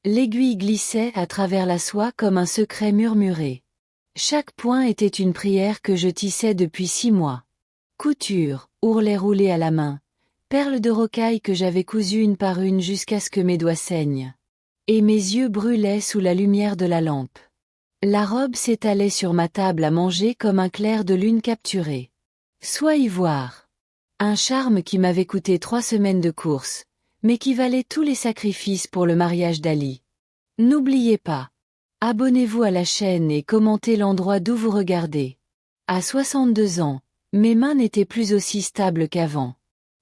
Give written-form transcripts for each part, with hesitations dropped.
L'aiguille glissait à travers la soie comme un secret murmuré. Chaque point était une prière que je tissais depuis 6 mois. Couture, ourlet roulé à la main, perles de rocaille que j'avais cousues une par une jusqu'à ce que mes doigts saignent. Et mes yeux brûlaient sous la lumière de la lampe. La robe s'étalait sur ma table à manger comme un clair de lune capturé. Soie ivoire. Un charme qui m'avait coûté 3 semaines de course, mais qui valait tous les sacrifices pour le mariage d'Ali. N'oubliez pas. Abonnez-vous à la chaîne et commentez l'endroit d'où vous regardez. À 62 ans, mes mains n'étaient plus aussi stables qu'avant.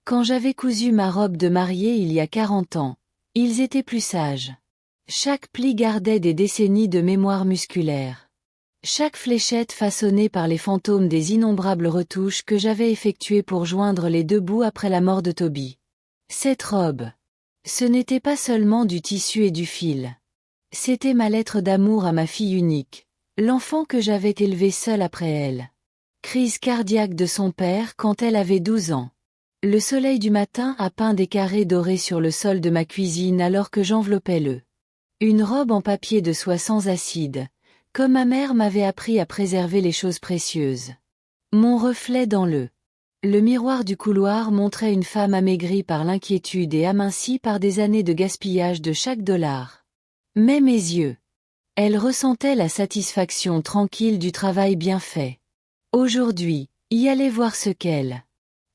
Quand j'avais cousu ma robe de mariée il y a 40 ans, ils étaient plus sages. Chaque pli gardait des décennies de mémoire musculaire. Chaque fléchette façonnée par les fantômes des innombrables retouches que j'avais effectuées pour joindre les deux bouts après la mort de Toby. Cette robe. Ce n'était pas seulement du tissu et du fil. C'était ma lettre d'amour à ma fille unique, l'enfant que j'avais élevé seule après elle. Crise cardiaque de son père quand elle avait 12 ans. Le soleil du matin a peint des carrés dorés sur le sol de ma cuisine alors que j'enveloppais une robe en papier de soie sans acide, comme ma mère m'avait appris à préserver les choses précieuses. Mon reflet dans le miroir du couloir montrait une femme amaigrie par l'inquiétude et amincie par des années de gaspillage de chaque dollar. Mais mes yeux. Elle ressentait la satisfaction tranquille du travail bien fait. Aujourd'hui, y aller voir ce qu'elle.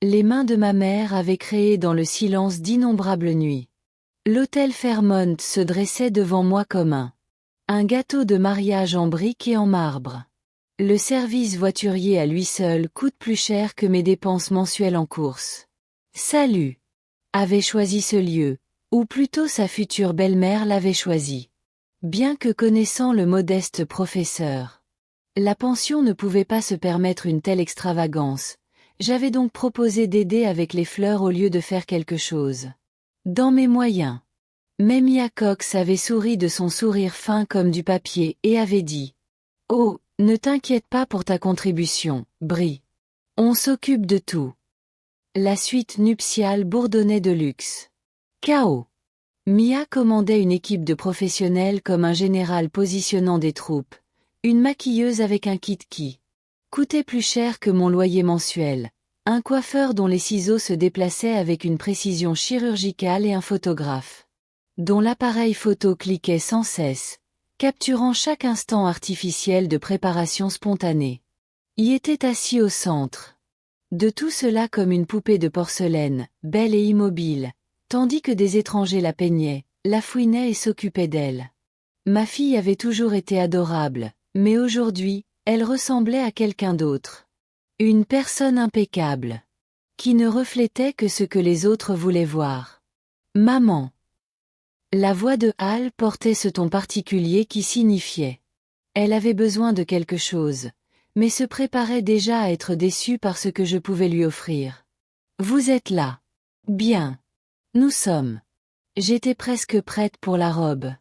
Les mains de ma mère avaient créé dans le silence d'innombrables nuits. L'hôtel Fairmont se dressait devant moi comme un gâteau de mariage en briques et en marbre. Le service voiturier à lui seul coûte plus cher que mes dépenses mensuelles en courses. Salut avait choisi ce lieu, ou plutôt sa future belle-mère l'avait choisi. Bien que connaissant le modeste professeur, la pension ne pouvait pas se permettre une telle extravagance, j'avais donc proposé d'aider avec les fleurs au lieu de faire quelque chose dans mes moyens. Mais Mia Cox avait souri de son sourire fin comme du papier et avait dit « Oh, ne t'inquiète pas pour ta contribution, Brie. On s'occupe de tout. » La suite nuptiale bourdonnait de luxe. Chaos. Mia commandait une équipe de professionnels comme un général positionnant des troupes, une maquilleuse avec un kit qui coûtait plus cher que mon loyer mensuel, un coiffeur dont les ciseaux se déplaçaient avec une précision chirurgicale et un photographe dont l'appareil photo cliquait sans cesse, capturant chaque instant artificiel de préparation spontanée. Y était assis au centre de tout cela comme une poupée de porcelaine, belle et immobile, tandis que des étrangers la peignaient, la fouinaient et s'occupaient d'elle. Ma fille avait toujours été adorable, mais aujourd'hui, elle ressemblait à quelqu'un d'autre. Une personne impeccable, qui ne reflétait que ce que les autres voulaient voir. Maman. La voix de Hal portait ce ton particulier qui signifiait. Elle avait besoin de quelque chose, mais se préparait déjà à être déçue par ce que je pouvais lui offrir. Vous êtes là. Bien. Nous sommes. J'étais presque prête pour la robe.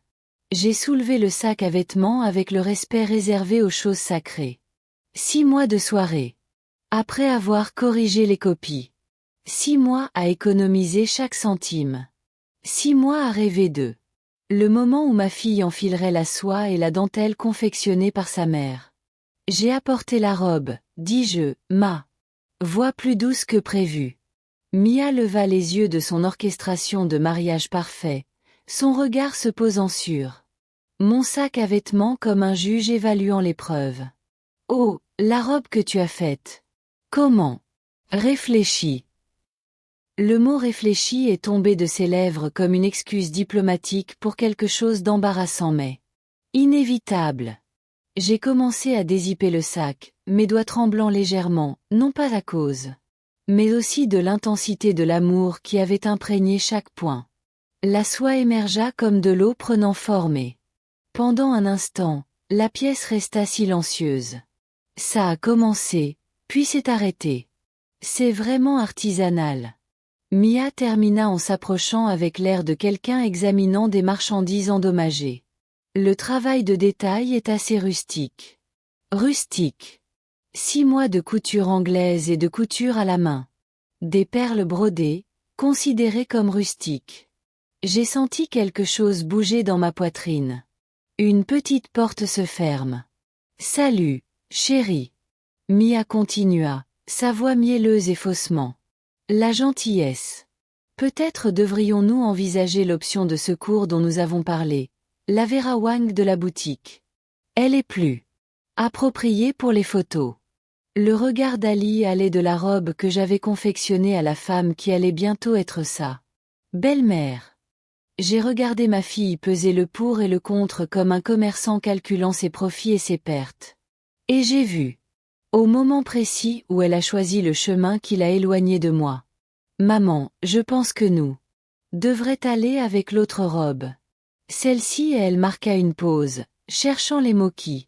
J'ai soulevé le sac à vêtements avec le respect réservé aux choses sacrées. 6 mois de soirée. Après avoir corrigé les copies. 6 mois à économiser chaque centime. 6 mois à rêver le moment où ma fille enfilerait la soie et la dentelle confectionnée par sa mère. J'ai apporté la robe, dis-je, ma voix plus douce que prévu. Mia leva les yeux de son orchestration de mariage parfait, son regard se posant sur mon sac à vêtements comme un juge évaluant l'épreuve. Oh, la robe que tu as faite. Comment? Réfléchis. Le mot réfléchi est tombé de ses lèvres comme une excuse diplomatique pour quelque chose d'embarrassant mais inévitable. J'ai commencé à dézipper le sac, mes doigts tremblant légèrement, non pas à cause, mais aussi de l'intensité de l'amour qui avait imprégné chaque point. La soie émergea comme de l'eau prenant forme et, pendant un instant, la pièce resta silencieuse. Ça a commencé, puis s'est arrêté. C'est vraiment artisanal. Mia termina en s'approchant avec l'air de quelqu'un examinant des marchandises endommagées. Le travail de détail est assez rustique. Rustique. 6 mois de couture anglaise et de couture à la main. Des perles brodées, considérées comme rustiques. J'ai senti quelque chose bouger dans ma poitrine. Une petite porte se ferme. Salut, chérie. Mia continua, sa voix mielleuse et faussement. La gentillesse. Peut-être devrions-nous envisager l'option de secours dont nous avons parlé, la Vera Wang de la boutique. Elle est plus appropriée pour les photos. Le regard d'Ali allait de la robe que j'avais confectionnée à la femme qui allait bientôt être sa belle-mère. J'ai regardé ma fille peser le pour et le contre comme un commerçant calculant ses profits et ses pertes. Et j'ai vu, au moment précis où elle a choisi le chemin qui l'a éloignée de moi. Maman, je pense que nous devrions aller avec l'autre robe. Celle-ci et elle marqua une pause, cherchant les mots qui.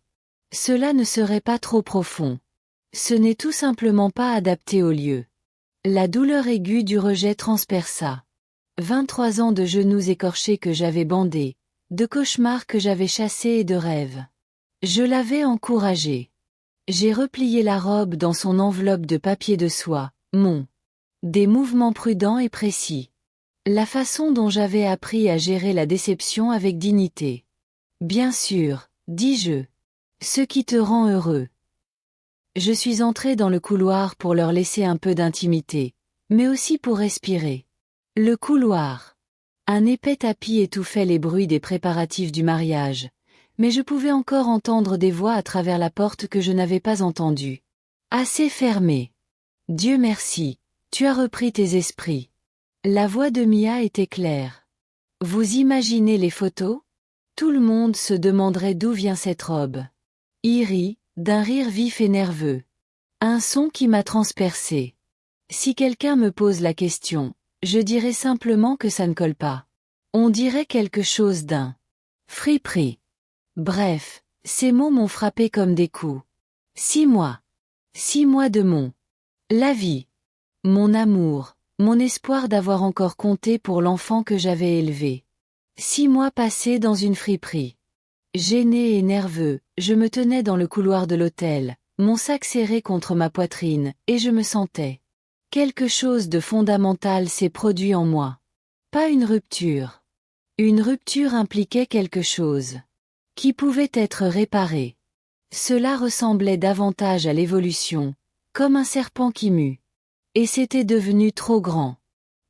Cela ne serait pas trop profond. Ce n'est tout simplement pas adapté au lieu. La douleur aiguë du rejet transperça. 23 ans de genoux écorchés que j'avais bandés, de cauchemars que j'avais chassés et de rêves. Je l'avais encouragé. J'ai replié la robe dans son enveloppe de papier de soie, des mouvements prudents et précis. La façon dont j'avais appris à gérer la déception avec dignité. Bien sûr, dis-je. Ce qui te rend heureux. Je suis entré dans le couloir pour leur laisser un peu d'intimité, mais aussi pour respirer. Le couloir. Un épais tapis étouffait les bruits des préparatifs du mariage, mais je pouvais encore entendre des voix à travers la porte que je n'avais pas entendue. Assez fermée. Dieu merci, tu as repris tes esprits. La voix de Mia était claire. Vous imaginez les photos? Tout le monde se demanderait d'où vient cette robe. Il rit, d'un rire vif et nerveux. Un son qui m'a transpercé. Si quelqu'un me pose la question, je dirais simplement que ça ne colle pas. On dirait quelque chose d'un friperie. Bref, ces mots m'ont frappé comme des coups. 6 mois. 6 mois de la vie. Mon amour, mon espoir d'avoir encore compté pour l'enfant que j'avais élevé. 6 mois passés dans une friperie. Gêné et nerveux, je me tenais dans le couloir de l'hôtel, mon sac serré contre ma poitrine, et je me sentais. Quelque chose de fondamental s'est produit en moi. Pas une rupture. Une rupture impliquait quelque chose qui pouvait être réparé. Cela ressemblait davantage à l'évolution, comme un serpent qui mue. Et c'était devenu trop grand.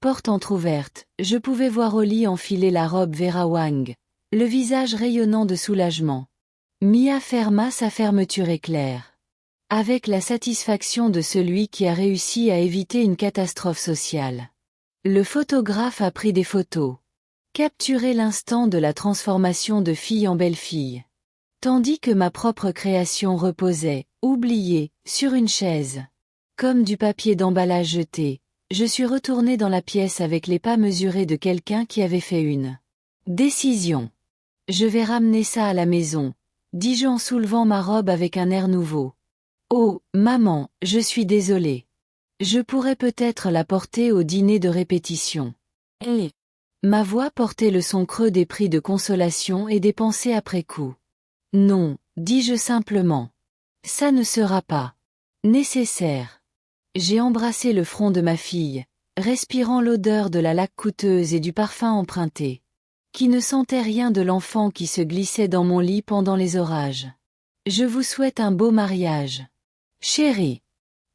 Porte entr'ouverte, je pouvais voir Oli enfiler la robe Vera Wang, le visage rayonnant de soulagement. Mia ferma sa fermeture éclair. Avec la satisfaction de celui qui a réussi à éviter une catastrophe sociale. Le photographe a pris des photos. Capturé l'instant de la transformation de fille en belle-fille. Tandis que ma propre création reposait, oubliée, sur une chaise. Comme du papier d'emballage jeté, je suis retourné dans la pièce avec les pas mesurés de quelqu'un qui avait fait une décision. Je vais ramener ça à la maison, dis-je en soulevant ma robe avec un air nouveau. Oh, maman, je suis désolée. Je pourrais peut-être la porter au dîner de répétition. Et ma voix portait le son creux des prix de consolation et des pensées après coup. Non, dis-je simplement. Ça ne sera pas nécessaire. J'ai embrassé le front de ma fille, respirant l'odeur de la laque coûteuse et du parfum emprunté. Qui ne sentait rien de l'enfant qui se glissait dans mon lit pendant les orages. Je vous souhaite un beau mariage. Chérie.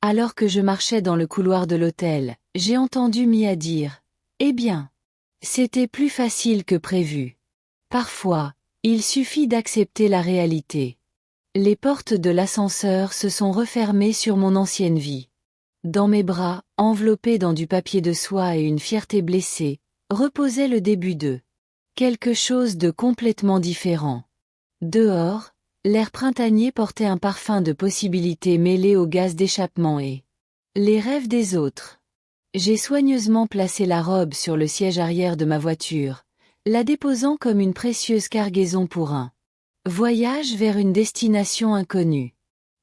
Alors que je marchais dans le couloir de l'hôtel, j'ai entendu Mia dire. Eh bien. C'était plus facile que prévu. Parfois, il suffit d'accepter la réalité. Les portes de l'ascenseur se sont refermées sur mon ancienne vie. Dans mes bras, enveloppés dans du papier de soie et une fierté blessée, reposait le début de quelque chose de complètement différent. Dehors, l'air printanier portait un parfum de possibilités mêlé au gaz d'échappement et les rêves des autres. J'ai soigneusement placé la robe sur le siège arrière de ma voiture, la déposant comme une précieuse cargaison pour un voyage vers une destination inconnue.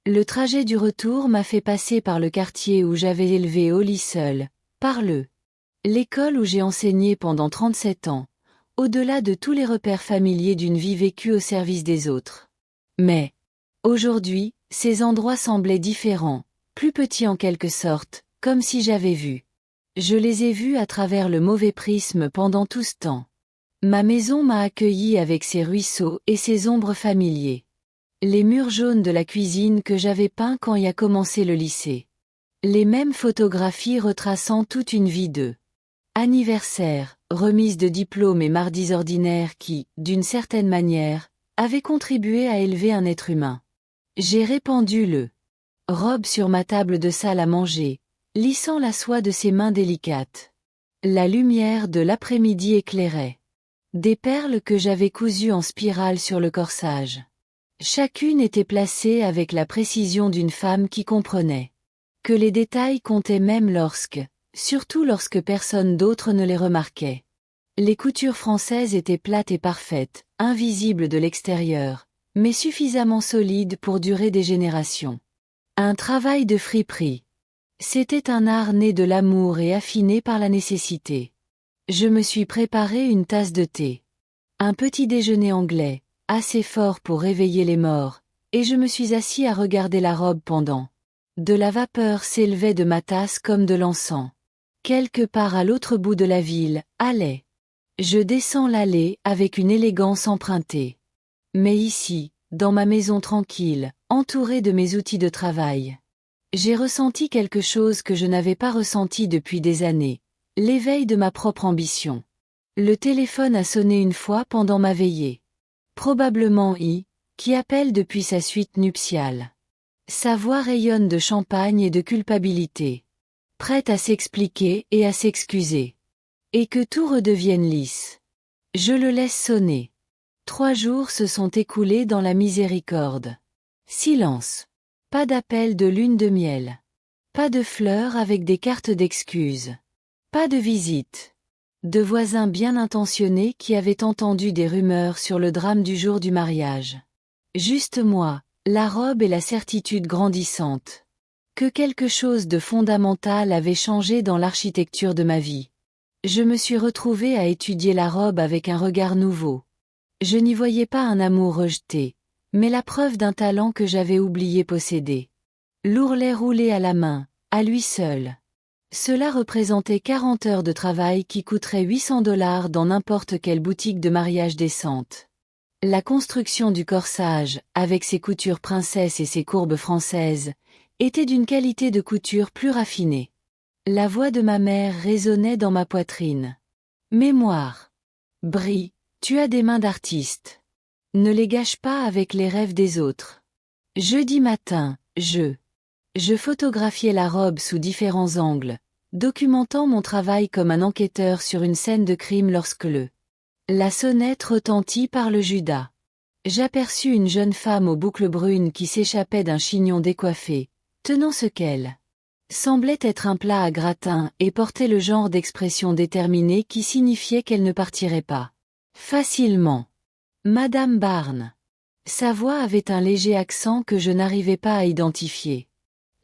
Le trajet du retour m'a fait passer par le quartier où j'avais élevé Oli seul, par l'école où j'ai enseigné pendant 37 ans, au-delà de tous les repères familiers d'une vie vécue au service des autres. Mais, aujourd'hui, ces endroits semblaient différents, plus petits en quelque sorte, comme si j'avais vu. Je les ai vus à travers le mauvais prisme pendant tout ce temps. Ma maison m'a accueilli avec ses ruisseaux et ses ombres familiers. Les murs jaunes de la cuisine que j'avais peints quand y a commencé le lycée. Les mêmes photographies retraçant toute une vie de anniversaire, remise de diplômes et mardis ordinaires qui, d'une certaine manière, avaient contribué à élever un être humain. J'ai répandu le robe sur ma table de salle à manger, lissant la soie de ses mains délicates. La lumière de l'après-midi éclairait des perles que j'avais cousues en spirale sur le corsage. Chacune était placée avec la précision d'une femme qui comprenait que les détails comptaient même surtout lorsque personne d'autre ne les remarquait. Les coutures françaises étaient plates et parfaites, invisibles de l'extérieur, mais suffisamment solides pour durer des générations. Un travail de friperie. C'était un art né de l'amour et affiné par la nécessité. Je me suis préparé une tasse de thé. Un petit déjeuner anglais, assez fort pour réveiller les morts, et je me suis assis à regarder la robe pendant. De la vapeur s'élevait de ma tasse comme de l'encens. Quelque part à l'autre bout de la ville, allait. Je descends l'allée avec une élégance empruntée. Mais ici, dans ma maison tranquille, entourée de mes outils de travail, j'ai ressenti quelque chose que je n'avais pas ressenti depuis des années, l'éveil de ma propre ambition. Le téléphone a sonné une fois pendant ma veillée. Probablement qui appelle depuis sa suite nuptiale. Sa voix rayonne de champagne et de culpabilité. Prête à s'expliquer et à s'excuser. Et que tout redevienne lisse. Je le laisse sonner. 3 jours se sont écoulés dans la miséricorde. Silence. Pas d'appel de lune de miel. Pas de fleurs avec des cartes d'excuses. Pas de visite. De voisins bien intentionnés qui avaient entendu des rumeurs sur le drame du jour du mariage. Juste moi, la robe et la certitude grandissante. Que quelque chose de fondamental avait changé dans l'architecture de ma vie. Je me suis retrouvée à étudier la robe avec un regard nouveau. Je n'y voyais pas un amour rejeté, mais la preuve d'un talent que j'avais oublié posséder. L'ourlet roulé à la main, à lui seul. Cela représentait 40 heures de travail qui coûteraient $800 dans n'importe quelle boutique de mariage décente. La construction du corsage, avec ses coutures princesses et ses courbes françaises, était d'une qualité de couture plus raffinée. La voix de ma mère résonnait dans ma poitrine. Mémoire. Brie, tu as des mains d'artiste. Ne les gâche pas avec les rêves des autres. Jeudi matin, je photographiais la robe sous différents angles, documentant mon travail comme un enquêteur sur une scène de crime lorsque la sonnette retentit par le Judas. J'aperçus une jeune femme aux boucles brunes qui s'échappait d'un chignon décoiffé, tenant ce qu'elle semblait être un plat à gratin et portait le genre d'expression déterminée qui signifiait qu'elle ne partirait pas facilement. Madame Barnes. Sa voix avait un léger accent que je n'arrivais pas à identifier.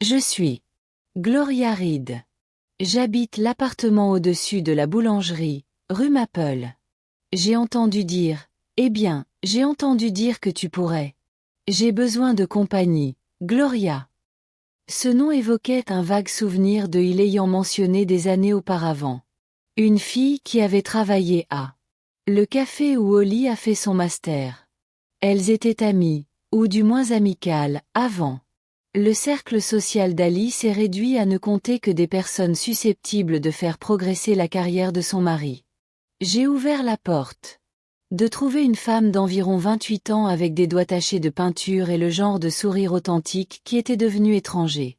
Je suis Gloria Reed. J'habite l'appartement au-dessus de la boulangerie, rue Maple. J'ai entendu dire que tu pourrais. J'ai besoin de compagnie, Gloria. Ce nom évoquait un vague souvenir de il ayant mentionné des années auparavant. Une fille qui avait travaillé à le café où Holly a fait son master. Elles étaient amies, ou du moins amicales, avant. Le cercle social d'Ali s'est réduit à ne compter que des personnes susceptibles de faire progresser la carrière de son mari. J'ai ouvert la porte. De trouver une femme d'environ 28 ans avec des doigts tachés de peinture et le genre de sourire authentique qui était devenu étranger.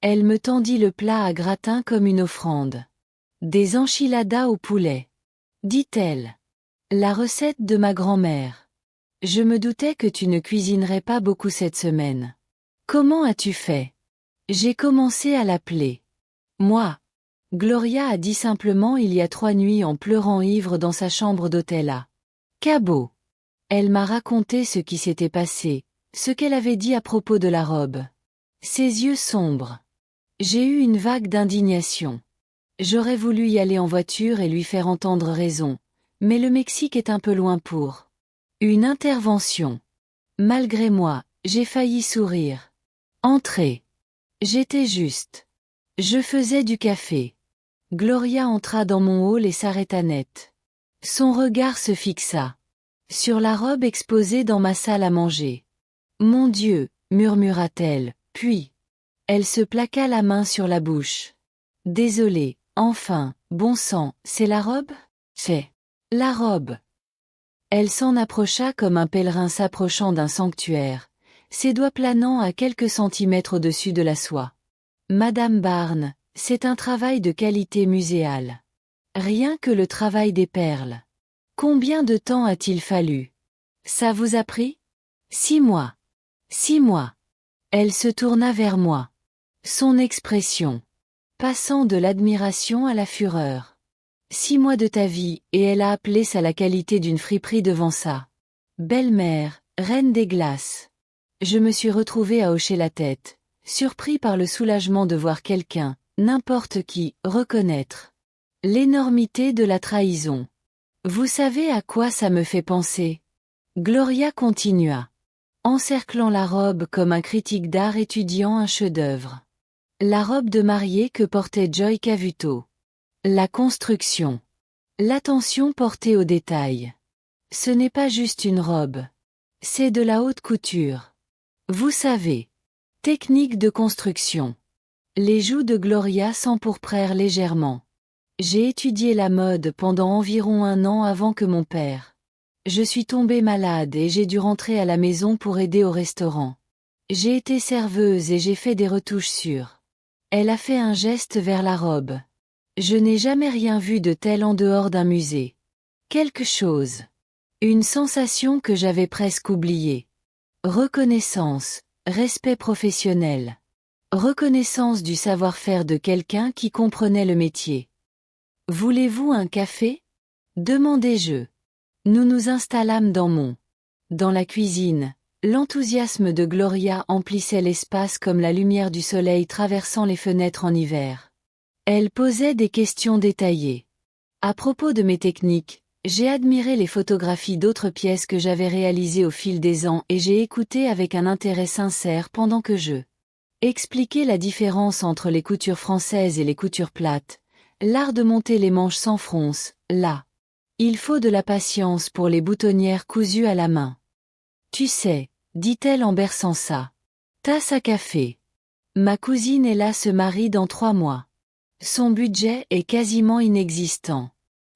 Elle me tendit le plat à gratin comme une offrande. Des enchiladas au poulet. Dit-elle. La recette de ma grand-mère. Je me doutais que tu ne cuisinerais pas beaucoup cette semaine. Comment as-tu fait? J'ai commencé à l'appeler. Moi. Gloria a dit simplement il y a 3 nuits en pleurant ivre dans sa chambre d'hôtel à Cabo. Elle m'a raconté ce qui s'était passé, ce qu'elle avait dit à propos de la robe. Ses yeux sombres. J'ai eu une vague d'indignation. J'aurais voulu y aller en voiture et lui faire entendre raison, mais le Mexique est un peu loin pour une intervention. Malgré moi, j'ai failli sourire. Entrez. J'étais juste. Je faisais du café. Gloria entra dans mon hall et s'arrêta net. Son regard se fixa sur la robe exposée dans ma salle à manger. Mon Dieu, murmura-t-elle, puis elle se plaqua la main sur la bouche. Désolée, enfin, bon sang, c'est la robe? C'est la robe. Elle s'en approcha comme un pèlerin s'approchant d'un sanctuaire, ses doigts planant à quelques centimètres au-dessus de la soie. Madame Barnes, c'est un travail de qualité muséale. Rien que le travail des perles. Combien de temps a-t-il fallu? Ça vous a pris? 6 mois. 6 mois. Elle se tourna vers moi. Son expression, passant de l'admiration à la fureur. 6 mois de ta vie, et elle a appelé ça la qualité d'une friperie devant ça. Belle-mère, reine des glaces. Je me suis retrouvé à hocher la tête, surpris par le soulagement de voir quelqu'un, n'importe qui, reconnaître l'énormité de la trahison. Vous savez à quoi ça me fait penser? Gloria continua, encerclant la robe comme un critique d'art étudiant un chef-d'œuvre. La robe de mariée que portait Joy Cavuto. La construction. L'attention portée aux détails. Ce n'est pas juste une robe. C'est de la haute couture. Vous savez. Technique de construction. Les joues de Gloria s'empourprèrent légèrement. J'ai étudié la mode pendant environ 1 an avant que mon père. Je suis tombée malade et j'ai dû rentrer à la maison pour aider au restaurant. J'ai été serveuse et j'ai fait des retouches sûres. Elle a fait un geste vers la robe. Je n'ai jamais rien vu de tel en dehors d'un musée. Quelque chose. Une sensation que j'avais presque oubliée. Reconnaissance, respect professionnel. Reconnaissance du savoir-faire de quelqu'un qui comprenait le métier. Voulez-vous un café? Demandai-je. Nous nous installâmes dans la cuisine. L'enthousiasme de Gloria emplissait l'espace comme la lumière du soleil traversant les fenêtres en hiver. Elle posait des questions détaillées. À propos de mes techniques, j'ai admiré les photographies d'autres pièces que j'avais réalisées au fil des ans et j'ai écouté avec un intérêt sincère pendant que je expliquais la différence entre les coutures françaises et les coutures plates, l'art de monter les manches sans fronce, là. Il faut de la patience pour les boutonnières cousues à la main. Tu sais, dit-elle en berçant sa tasse à café. Ma cousine Ella se marie dans 3 mois. Son budget est quasiment inexistant.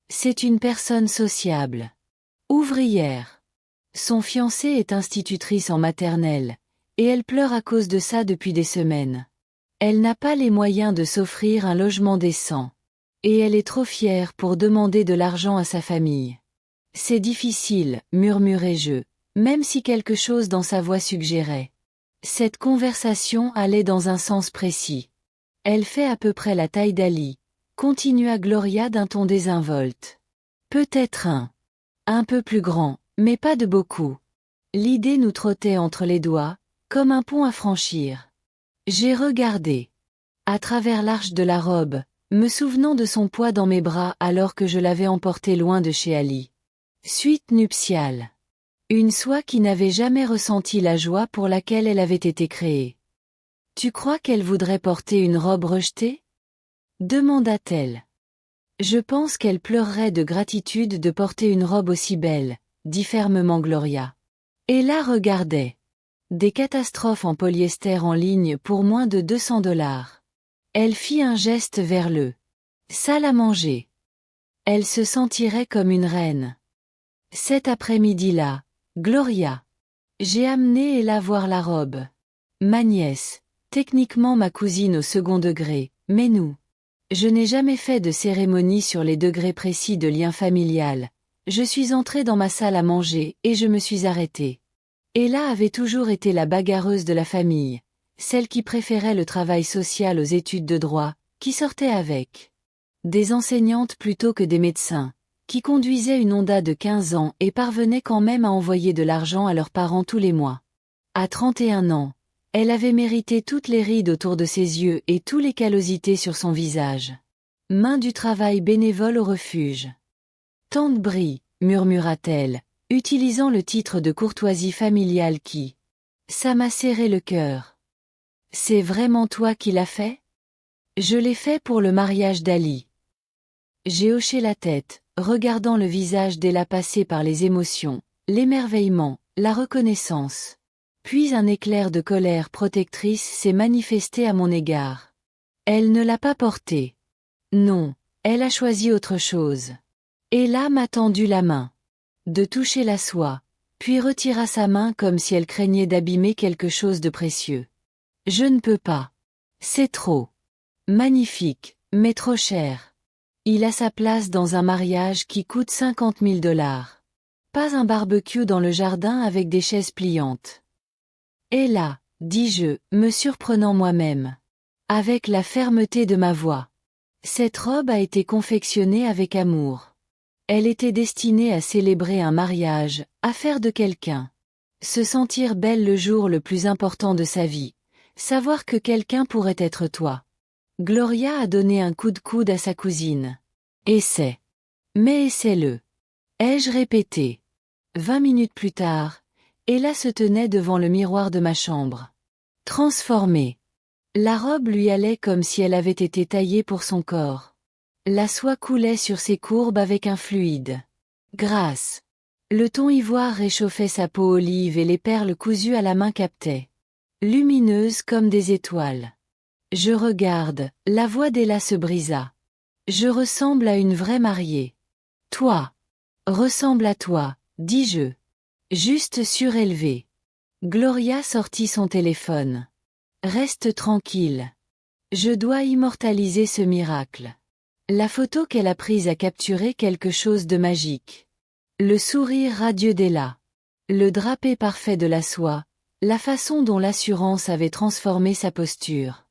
C'est une personne sociable. Ouvrière. Son fiancé est institutrice en maternelle, et elle pleure à cause de ça depuis des semaines. Elle n'a pas les moyens de s'offrir un logement décent. Et elle est trop fière pour demander de l'argent à sa famille. C'est difficile, murmurai-je, même si quelque chose dans sa voix suggérait. Cette conversation allait dans un sens précis. Elle fait à peu près la taille d'Ali, continua Gloria d'un ton désinvolte. Peut-être un peu plus grand, mais pas de beaucoup. L'idée nous trottait entre les doigts, comme un pont à franchir. J'ai regardé. À travers l'arche de la robe, me souvenant de son poids dans mes bras alors que je l'avais emporté loin de chez Ali. Suite nuptiale. Une soie qui n'avait jamais ressenti la joie pour laquelle elle avait été créée. Tu crois qu'elle voudrait porter une robe rejetée? Demanda-t-elle. Je pense qu'elle pleurerait de gratitude de porter une robe aussi belle, dit fermement Gloria. Et là regardait. Des catastrophes en polyester en ligne pour moins de $200. Elle fit un geste vers le salle à manger. Elle se sentirait comme une reine. Cet après-midi-là, Gloria. J'ai amené Ella voir la robe. Ma nièce, techniquement ma cousine au second degré, mais nous. Je n'ai jamais fait de cérémonie sur les degrés précis de lien familial. Je suis entrée dans ma salle à manger et je me suis arrêtée. Ella avait toujours été la bagarreuse de la famille. Celle qui préférait le travail social aux études de droit, qui sortait avec des enseignantes plutôt que des médecins, qui conduisait une Honda de 15 ans et parvenait quand même à envoyer de l'argent à leurs parents tous les mois. À 31 ans, elle avait mérité toutes les rides autour de ses yeux et tous les callosités sur son visage. Main du travail bénévole au refuge. Tante Brie, murmura-t-elle, utilisant le titre de courtoisie familiale qui. Ça m'a serré le cœur. C'est vraiment toi qui l'as fait? Je l'ai fait pour le mariage d'Ali. J'ai hoché la tête, regardant le visage d'Ella passé par les émotions, l'émerveillement, la reconnaissance. Puis un éclair de colère protectrice s'est manifesté à mon égard. Elle ne l'a pas porté. Non, elle a choisi autre chose. Ella m'a tendu la main. De toucher la soie, puis retira sa main comme si elle craignait d'abîmer quelque chose de précieux. Je ne peux pas. C'est trop. Magnifique, mais trop cher. Il a sa place dans un mariage qui coûte 50 000 $. Pas un barbecue dans le jardin avec des chaises pliantes. Ella, dis-je, me surprenant moi-même. Avec la fermeté de ma voix. Cette robe a été confectionnée avec amour. Elle était destinée à célébrer un mariage, à faire de quelqu'un. Se sentir belle le jour le plus important de sa vie. Savoir que quelqu'un pourrait être toi. Gloria a donné un coup de coude à sa cousine. Essaie. Mais essaie-le. Ai-je répété. 20 minutes plus tard, Ella se tenait devant le miroir de ma chambre. Transformée. La robe lui allait comme si elle avait été taillée pour son corps. La soie coulait sur ses courbes avec un fluide. Grâce. Le ton ivoire réchauffait sa peau olive et les perles cousues à la main captaient. Lumineuses comme des étoiles. Je regarde, la voix d'Ella se brisa. Je ressemble à une vraie mariée. Toi. Ressemble à toi, dis-je. Juste surélevé. Gloria sortit son téléphone. Reste tranquille. Je dois immortaliser ce miracle. La photo qu'elle a prise a capturé quelque chose de magique. Le sourire radieux d'Ella. Le drapé parfait de la soie. La façon dont l'assurance avait transformé sa posture.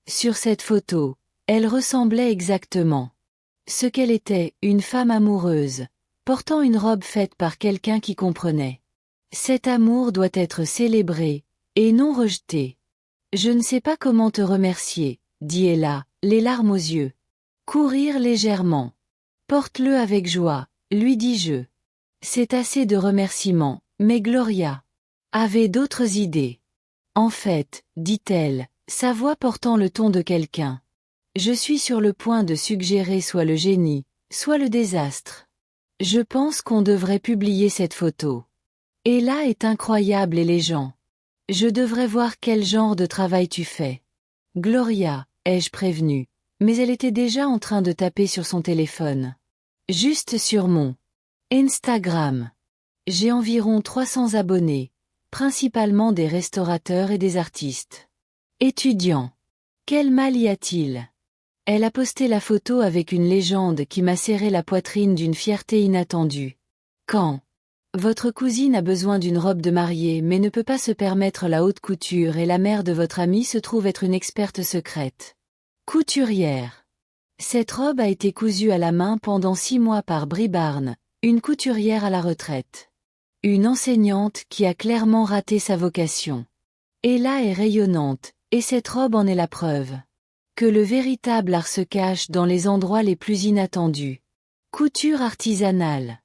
Sur cette photo, elle ressemblait exactement. Ce qu'elle était, une femme amoureuse, portant une robe faite par quelqu'un qui comprenait. Cet amour doit être célébré, et non rejeté. Je ne sais pas comment te remercier, dit Ella, les larmes aux yeux. Courir légèrement. Porte-le avec joie, lui dis-je. C'est assez de remerciements, mais Gloria avait d'autres idées. En fait, dit-elle, sa voix portant le ton de quelqu'un. Je suis sur le point de suggérer soit le génie, soit le désastre. Je pense qu'on devrait publier cette photo. Ella est incroyable et les gens. Je devrais voir quel genre de travail tu fais. Gloria, ai-je prévenu, mais elle était déjà en train de taper sur son téléphone. Juste sur mon Instagram. J'ai environ 300 abonnés, principalement des restaurateurs et des artistes. Étudiants. Quel mal y a-t-il? Elle a posté la photo avec une légende qui m'a serré la poitrine d'une fierté inattendue. Quand votre cousine a besoin d'une robe de mariée mais ne peut pas se permettre la haute couture et la mère de votre amie se trouve être une experte secrète. Couturière. Cette robe a été cousue à la main pendant 6 mois par Brie Barnes, une couturière à la retraite. Une enseignante qui a clairement raté sa vocation. Ella est rayonnante, et cette robe en est la preuve. Que le véritable art se cache dans les endroits les plus inattendus. Couture artisanale.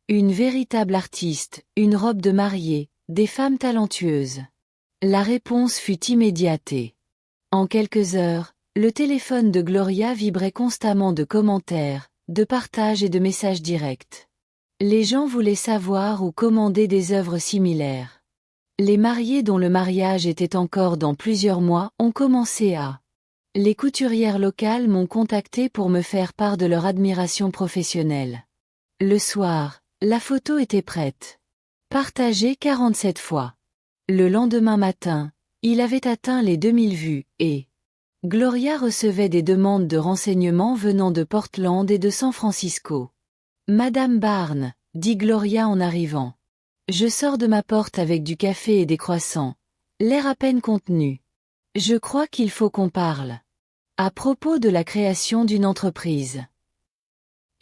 Une véritable artiste, une robe de mariée, des femmes talentueuses. La réponse fut immédiate. En quelques heures, le téléphone de Gloria vibrait constamment de commentaires, de partages et de messages directs. Les gens voulaient savoir ou commander des œuvres similaires. Les mariés dont le mariage était encore dans plusieurs mois ont commencé à. Les couturières locales m'ont contacté pour me faire part de leur admiration professionnelle. Le soir, la photo était prête. Partagée 47 fois. Le lendemain matin, il avait atteint les 2000 vues, et Gloria recevait des demandes de renseignements venant de Portland et de San Francisco. Madame Barnes, dit Gloria en arrivant. Je sors de ma porte avec du café et des croissants, l'air à peine contenu. Je crois qu'il faut qu'on parle. À propos de la création d'une entreprise.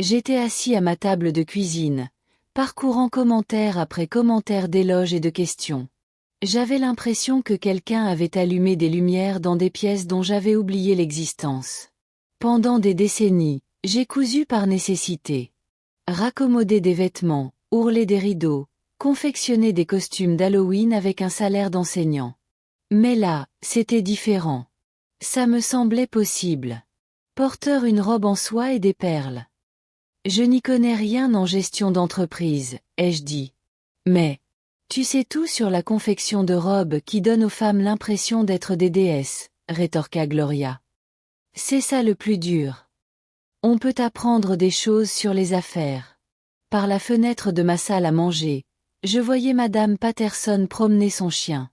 J'étais assis à ma table de cuisine, parcourant commentaire après commentaire d'éloges et de questions. J'avais l'impression que quelqu'un avait allumé des lumières dans des pièces dont j'avais oublié l'existence. Pendant des décennies, j'ai cousu par nécessité. Raccommodé des vêtements, ourlé des rideaux, confectionné des costumes d'Halloween avec un salaire d'enseignant. Mais là, c'était différent. Ça me semblait possible. Porteur une robe en soie et des perles. Je n'y connais rien en gestion d'entreprise, ai-je dit. Mais, tu sais tout sur la confection de robes qui donne aux femmes l'impression d'être des déesses, rétorqua Gloria. C'est ça le plus dur. On peut apprendre des choses sur les affaires. Par la fenêtre de ma salle à manger, je voyais Madame Patterson promener son chien.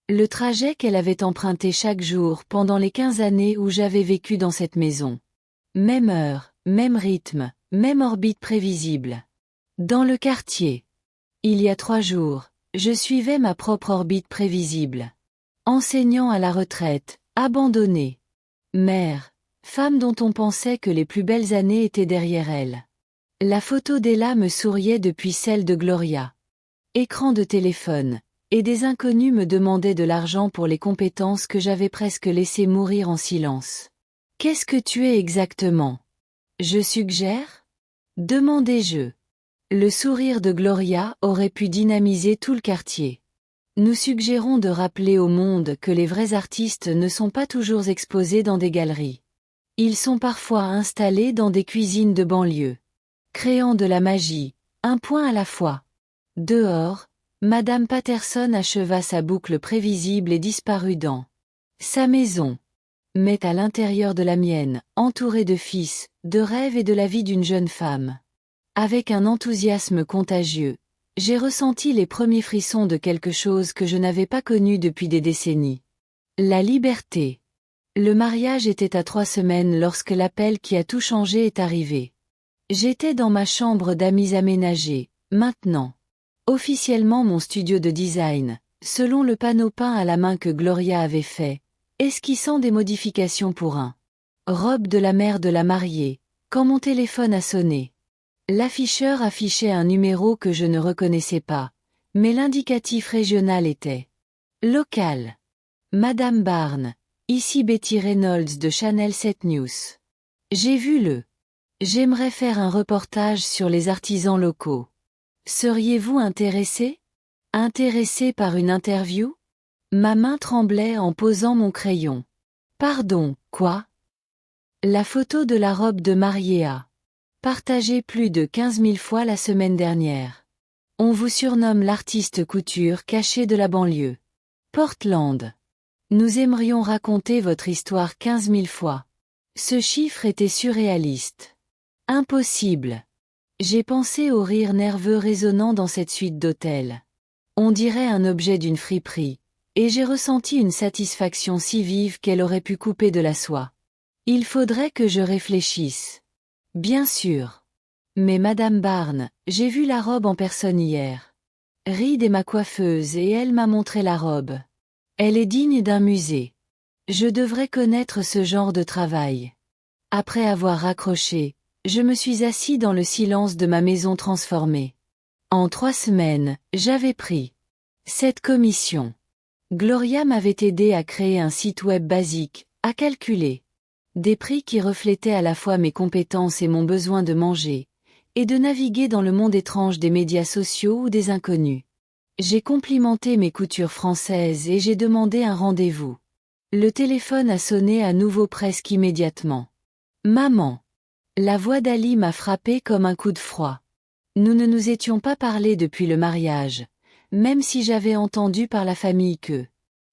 Le trajet qu'elle avait emprunté chaque jour pendant les 15 années où j'avais vécu dans cette maison. Même heure, même rythme, même orbite prévisible. Dans le quartier. Il y a 3 jours, je suivais ma propre orbite prévisible. Enseignant à la retraite, abandonné. Mère, femme dont on pensait que les plus belles années étaient derrière elle. La photo d'Ella me souriait depuis celle de Gloria. Écran de téléphone, et des inconnus me demandaient de l'argent pour les compétences que j'avais presque laissées mourir en silence. Qu'est-ce que tu es exactement? Je suggère? Demandai-je. Le sourire de Gloria aurait pu dynamiser tout le quartier. Nous suggérons de rappeler au monde que les vrais artistes ne sont pas toujours exposés dans des galeries. Ils sont parfois installés dans des cuisines de banlieue. Créant de la magie, un point à la fois. Dehors, Madame Patterson acheva sa boucle prévisible et disparut dans sa maison. Mais à l'intérieur de la mienne, entourée de fils, de rêves et de la vie d'une jeune femme. Avec un enthousiasme contagieux, j'ai ressenti les premiers frissons de quelque chose que je n'avais pas connu depuis des décennies. La liberté. Le mariage était à 3 semaines lorsque l'appel qui a tout changé est arrivé. J'étais dans ma chambre d'amis aménagée, maintenant. Officiellement mon studio de design, selon le panneau peint à la main que Gloria avait fait, esquissant des modifications pour un robe de la mère de la mariée, quand mon téléphone a sonné. L'afficheur affichait un numéro que je ne reconnaissais pas, mais l'indicatif régional était local. Madame Barnes, ici Betty Reynolds de Channel 7 News. J'ai vu le. J'aimerais faire un reportage sur les artisans locaux. Seriez-vous intéressé? Intéressé par une interview? Ma main tremblait en posant mon crayon. Pardon, quoi? La photo de la robe de mariée a partagé plus de 15 000 fois la semaine dernière. On vous surnomme l'artiste couture caché de la banlieue. Portland. Nous aimerions raconter votre histoire 15 000 fois. Ce chiffre était surréaliste. Impossible. J'ai pensé au rire nerveux résonnant dans cette suite d'hôtels. On dirait un objet d'une friperie, et j'ai ressenti une satisfaction si vive qu'elle aurait pu couper de la soie. Il faudrait que je réfléchisse. Bien sûr. Mais Madame Barnes, j'ai vu la robe en personne hier. Reed est ma coiffeuse et elle m'a montré la robe. Elle est digne d'un musée. Je devrais connaître ce genre de travail. Après avoir raccroché, je me suis assis dans le silence de ma maison transformée. En 3 semaines, j'avais pris cette commission. Gloria m'avait aidé à créer un site web basique, à calculer des prix qui reflétaient à la fois mes compétences et mon besoin de manger, et de naviguer dans le monde étrange des médias sociaux ou des inconnus. J'ai complimenté mes coutures françaises et j'ai demandé un rendez-vous. Le téléphone a sonné à nouveau presque immédiatement. Maman. La voix d'Ali m'a frappé comme un coup de froid. Nous ne nous étions pas parlé depuis le mariage, même si j'avais entendu par la famille que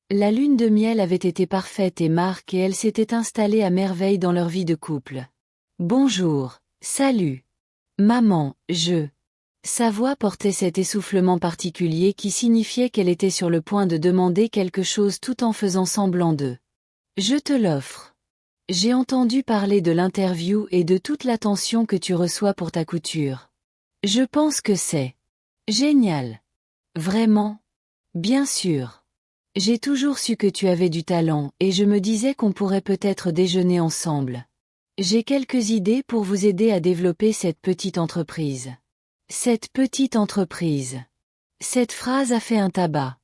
la lune de miel avait été parfaite et Marc et elle s'étaient installés à merveille dans leur vie de couple. Bonjour, salut. Maman, je. Sa voix portait cet essoufflement particulier qui signifiait qu'elle était sur le point de demander quelque chose tout en faisant semblant de. Je te l'offre. J'ai entendu parler de l'interview et de toute l'attention que tu reçois pour ta couture. Je pense que c'est génial. Vraiment? Bien sûr. J'ai toujours su que tu avais du talent et je me disais qu'on pourrait peut-être déjeuner ensemble. J'ai quelques idées pour vous aider à développer cette petite entreprise. Cette petite entreprise. Cette phrase a fait un tabac.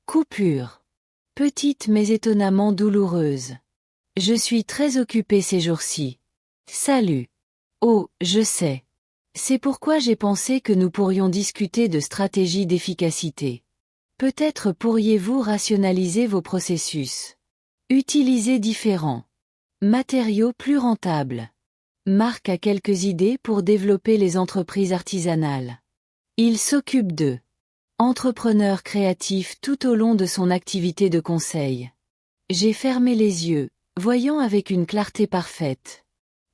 Coupure. Petite mais étonnamment douloureuse. Je suis très occupée ces jours-ci. Salut. Oh, je sais. C'est pourquoi j'ai pensé que nous pourrions discuter de stratégies d'efficacité. Peut-être pourriez-vous rationaliser vos processus. Utiliser différents matériaux plus rentables. Marc a quelques idées pour développer les entreprises artisanales. Il s'occupe de entrepreneur créatif tout au long de son activité de conseil. J'ai fermé les yeux, voyant avec une clarté parfaite.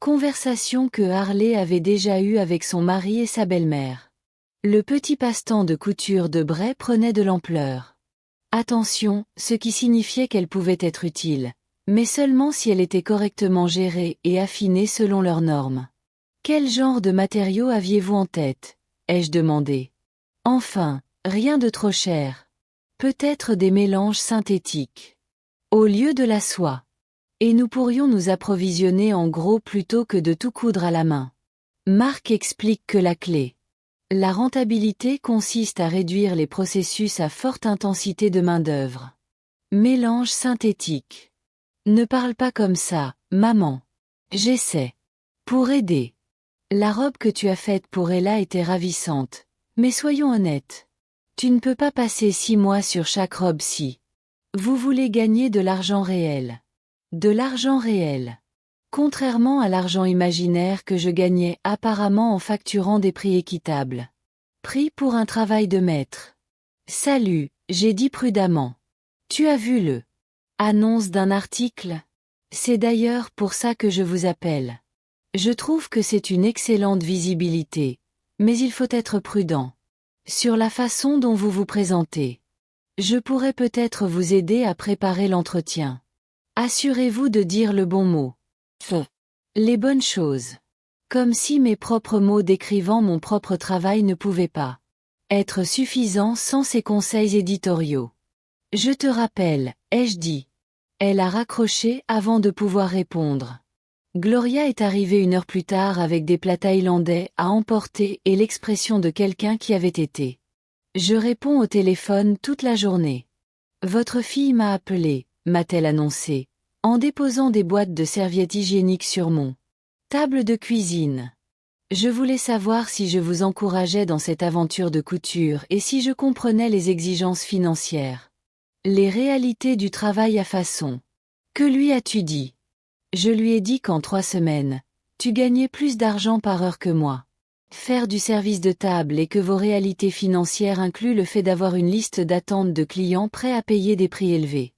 Conversation que Harley avait déjà eue avec son mari et sa belle-mère. Le petit passe-temps de couture de Bray prenait de l'ampleur. Attention, ce qui signifiait qu'elle pouvait être utile, mais seulement si elle était correctement gérée et affinée selon leurs normes. Quel genre de matériaux aviez-vous en tête? Ai-je demandé. Enfin, rien de trop cher. Peut-être des mélanges synthétiques. Au lieu de la soie. Et nous pourrions nous approvisionner en gros plutôt que de tout coudre à la main. Marc explique que la clé. La rentabilité consiste à réduire les processus à forte intensité de main-d'œuvre. Mélange synthétique. Ne parle pas comme ça, maman. J'essaie. Pour aider. La robe que tu as faite pour Ella était ravissante, mais soyons honnêtes. Tu ne peux pas passer 6 mois sur chaque robe-ci. Vous voulez gagner de l'argent réel. De l'argent réel. Contrairement à l'argent imaginaire que je gagnais apparemment en facturant des prix équitables. Prix pour un travail de maître. Salut, j'ai dit prudemment. Tu as vu le annonce d'un article? C'est d'ailleurs pour ça que je vous appelle. Je trouve que c'est une excellente visibilité, mais il faut être prudent. Sur la façon dont vous vous présentez. Je pourrais peut-être vous aider à préparer l'entretien. Assurez-vous de dire le bon mot. Les bonnes choses. Comme si mes propres mots décrivant mon propre travail ne pouvaient pas être suffisants sans ces conseils éditoriaux. Je te rappelle, ai-je dit. Elle a raccroché avant de pouvoir répondre. Gloria est arrivée 1 heure plus tard avec des plats thaïlandais à emporter et l'expression de quelqu'un qui avait été. Je réponds au téléphone toute la journée. Votre fille m'a appelé, m'a-t-elle annoncé, en déposant des boîtes de serviettes hygiéniques sur mon table de cuisine. Je voulais savoir si je vous encourageais dans cette aventure de couture et si je comprenais les exigences financières. Les réalités du travail à façon. Que lui as-tu dit? Je lui ai dit qu'en 3 semaines, tu gagnais plus d'argent par heure que moi. Faire du service de table et que vos réalités financières incluent le fait d'avoir une liste d'attente de clients prêts à payer des prix élevés.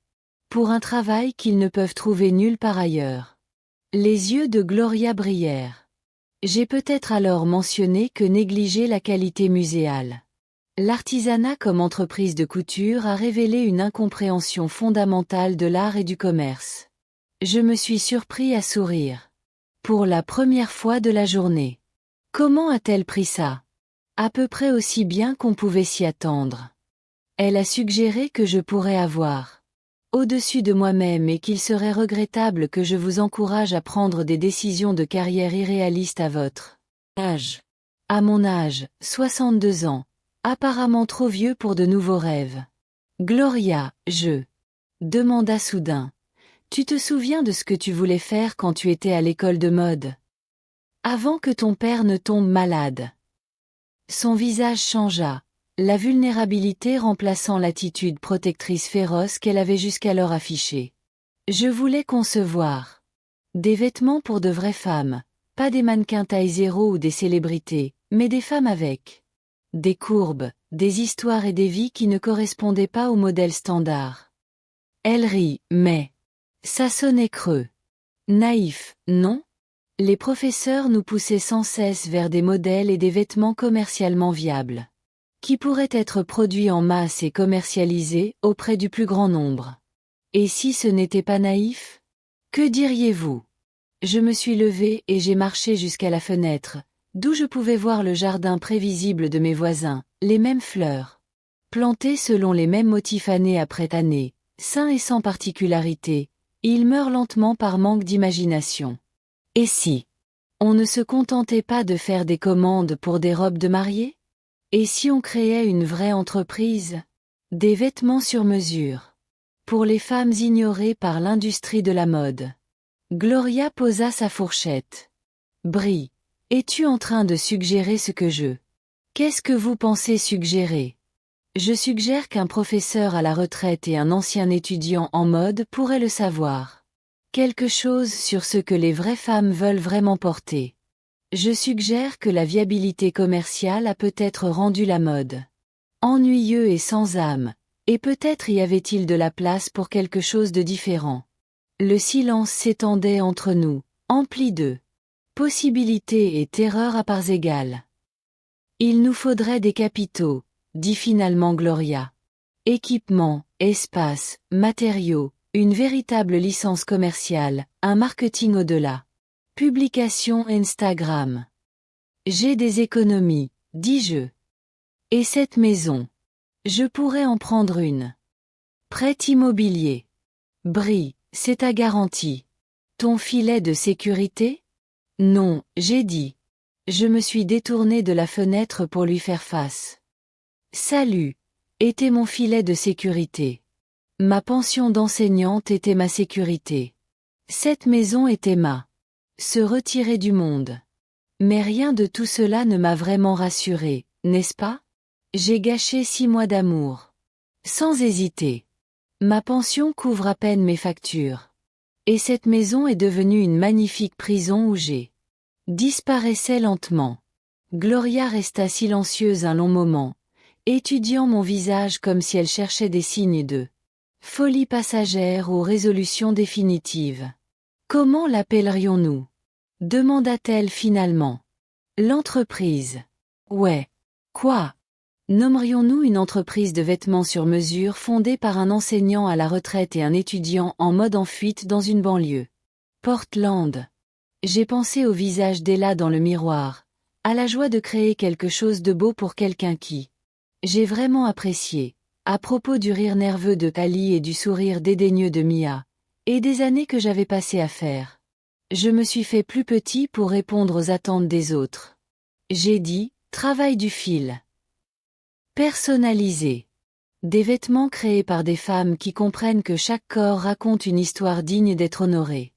Pour un travail qu'ils ne peuvent trouver nulle part ailleurs. Les yeux de Gloria brillèrent. J'ai peut-être alors mentionné que négliger la qualité muséale. L'artisanat comme entreprise de couture a révélé une incompréhension fondamentale de l'art et du commerce. Je me suis surpris à sourire. Pour la première fois de la journée. Comment a-t-elle pris ça? À peu près aussi bien qu'on pouvait s'y attendre. Elle a suggéré que je pourrais avoir au-dessus de moi-même et qu'il serait regrettable que je vous encourage à prendre des décisions de carrière irréalistes à votre âge. À mon âge, 62 ans, apparemment trop vieux pour de nouveaux rêves. Gloria, je demanda soudain. Tu te souviens de ce que tu voulais faire quand tu étais à l'école de mode? Avant que ton père ne tombe malade. Son visage changea. La vulnérabilité remplaçant l'attitude protectrice féroce qu'elle avait jusqu'alors affichée. Je voulais concevoir des vêtements pour de vraies femmes, pas des mannequins taille 0 ou des célébrités, mais des femmes avec des courbes, des histoires et des vies qui ne correspondaient pas au modèle standard. Elle rit, mais ça sonnait creux. Naïf, non? Les professeurs nous poussaient sans cesse vers des modèles et des vêtements commercialement viables. Qui pourrait être produit en masse et commercialisé auprès du plus grand nombre. Et si ce n'était pas naïf? Que diriez-vous? Je me suis levée et j'ai marché jusqu'à la fenêtre, d'où je pouvais voir le jardin prévisible de mes voisins, les mêmes fleurs. Plantées selon les mêmes motifs année après année, sains et sans particularité, ils meurent lentement par manque d'imagination. Et si on ne se contentait pas de faire des commandes pour des robes de mariée? Et si on créait une vraie entreprise? Des vêtements sur mesure. Pour les femmes ignorées par l'industrie de la mode. Gloria posa sa fourchette. Brie, es-tu en train de suggérer ce que je... Qu'est-ce que vous pensez suggérer? Je suggère qu'un professeur à la retraite et un ancien étudiant en mode pourraient le savoir. Quelque chose sur ce que les vraies femmes veulent vraiment porter. Je suggère que la viabilité commerciale a peut-être rendu la mode ennuyeux et sans âme, et peut-être y avait-il de la place pour quelque chose de différent. Le silence s'étendait entre nous, empli de possibilités et terreur à parts égales. Il nous faudrait des capitaux, dit finalement Gloria. Équipement, espace, matériaux, une véritable licence commerciale, un marketing au-delà. Publication Instagram. J'ai des économies, dis-je. Et cette maison? Je pourrais en prendre une. Prêt immobilier. Brie, c'est ta garantie. Ton filet de sécurité? Non, j'ai dit. Je me suis détourné de la fenêtre pour lui faire face. Salut, était mon filet de sécurité. Ma pension d'enseignante était ma sécurité. Cette maison était se retirer du monde. Mais rien de tout cela ne m'a vraiment rassuré, n'est-ce pas? J'ai gâché 6 mois d'amour. Sans hésiter. Ma pension couvre à peine mes factures. Et cette maison est devenue une magnifique prison où j'ai disparaissait lentement. Gloria resta silencieuse un long moment, étudiant mon visage comme si elle cherchait des signes de folie passagère ou résolution définitive. Comment l'appellerions-nous? Demanda-t-elle finalement. L'entreprise. Ouais. Quoi? Nommerions-nous une entreprise de vêtements sur mesure fondée par un enseignant à la retraite et un étudiant en mode en fuite dans une banlieue? Portland. J'ai pensé au visage d'Ella dans le miroir, à la joie de créer quelque chose de beau pour quelqu'un qui j'ai vraiment apprécié, à propos du rire nerveux de Ali et du sourire dédaigneux de Mia, et des années que j'avais passées à faire. Je me suis fait plus petit pour répondre aux attentes des autres. J'ai dit, travail du fil. Personnalisé. Des vêtements créés par des femmes qui comprennent que chaque corps raconte une histoire digne d'être honorée.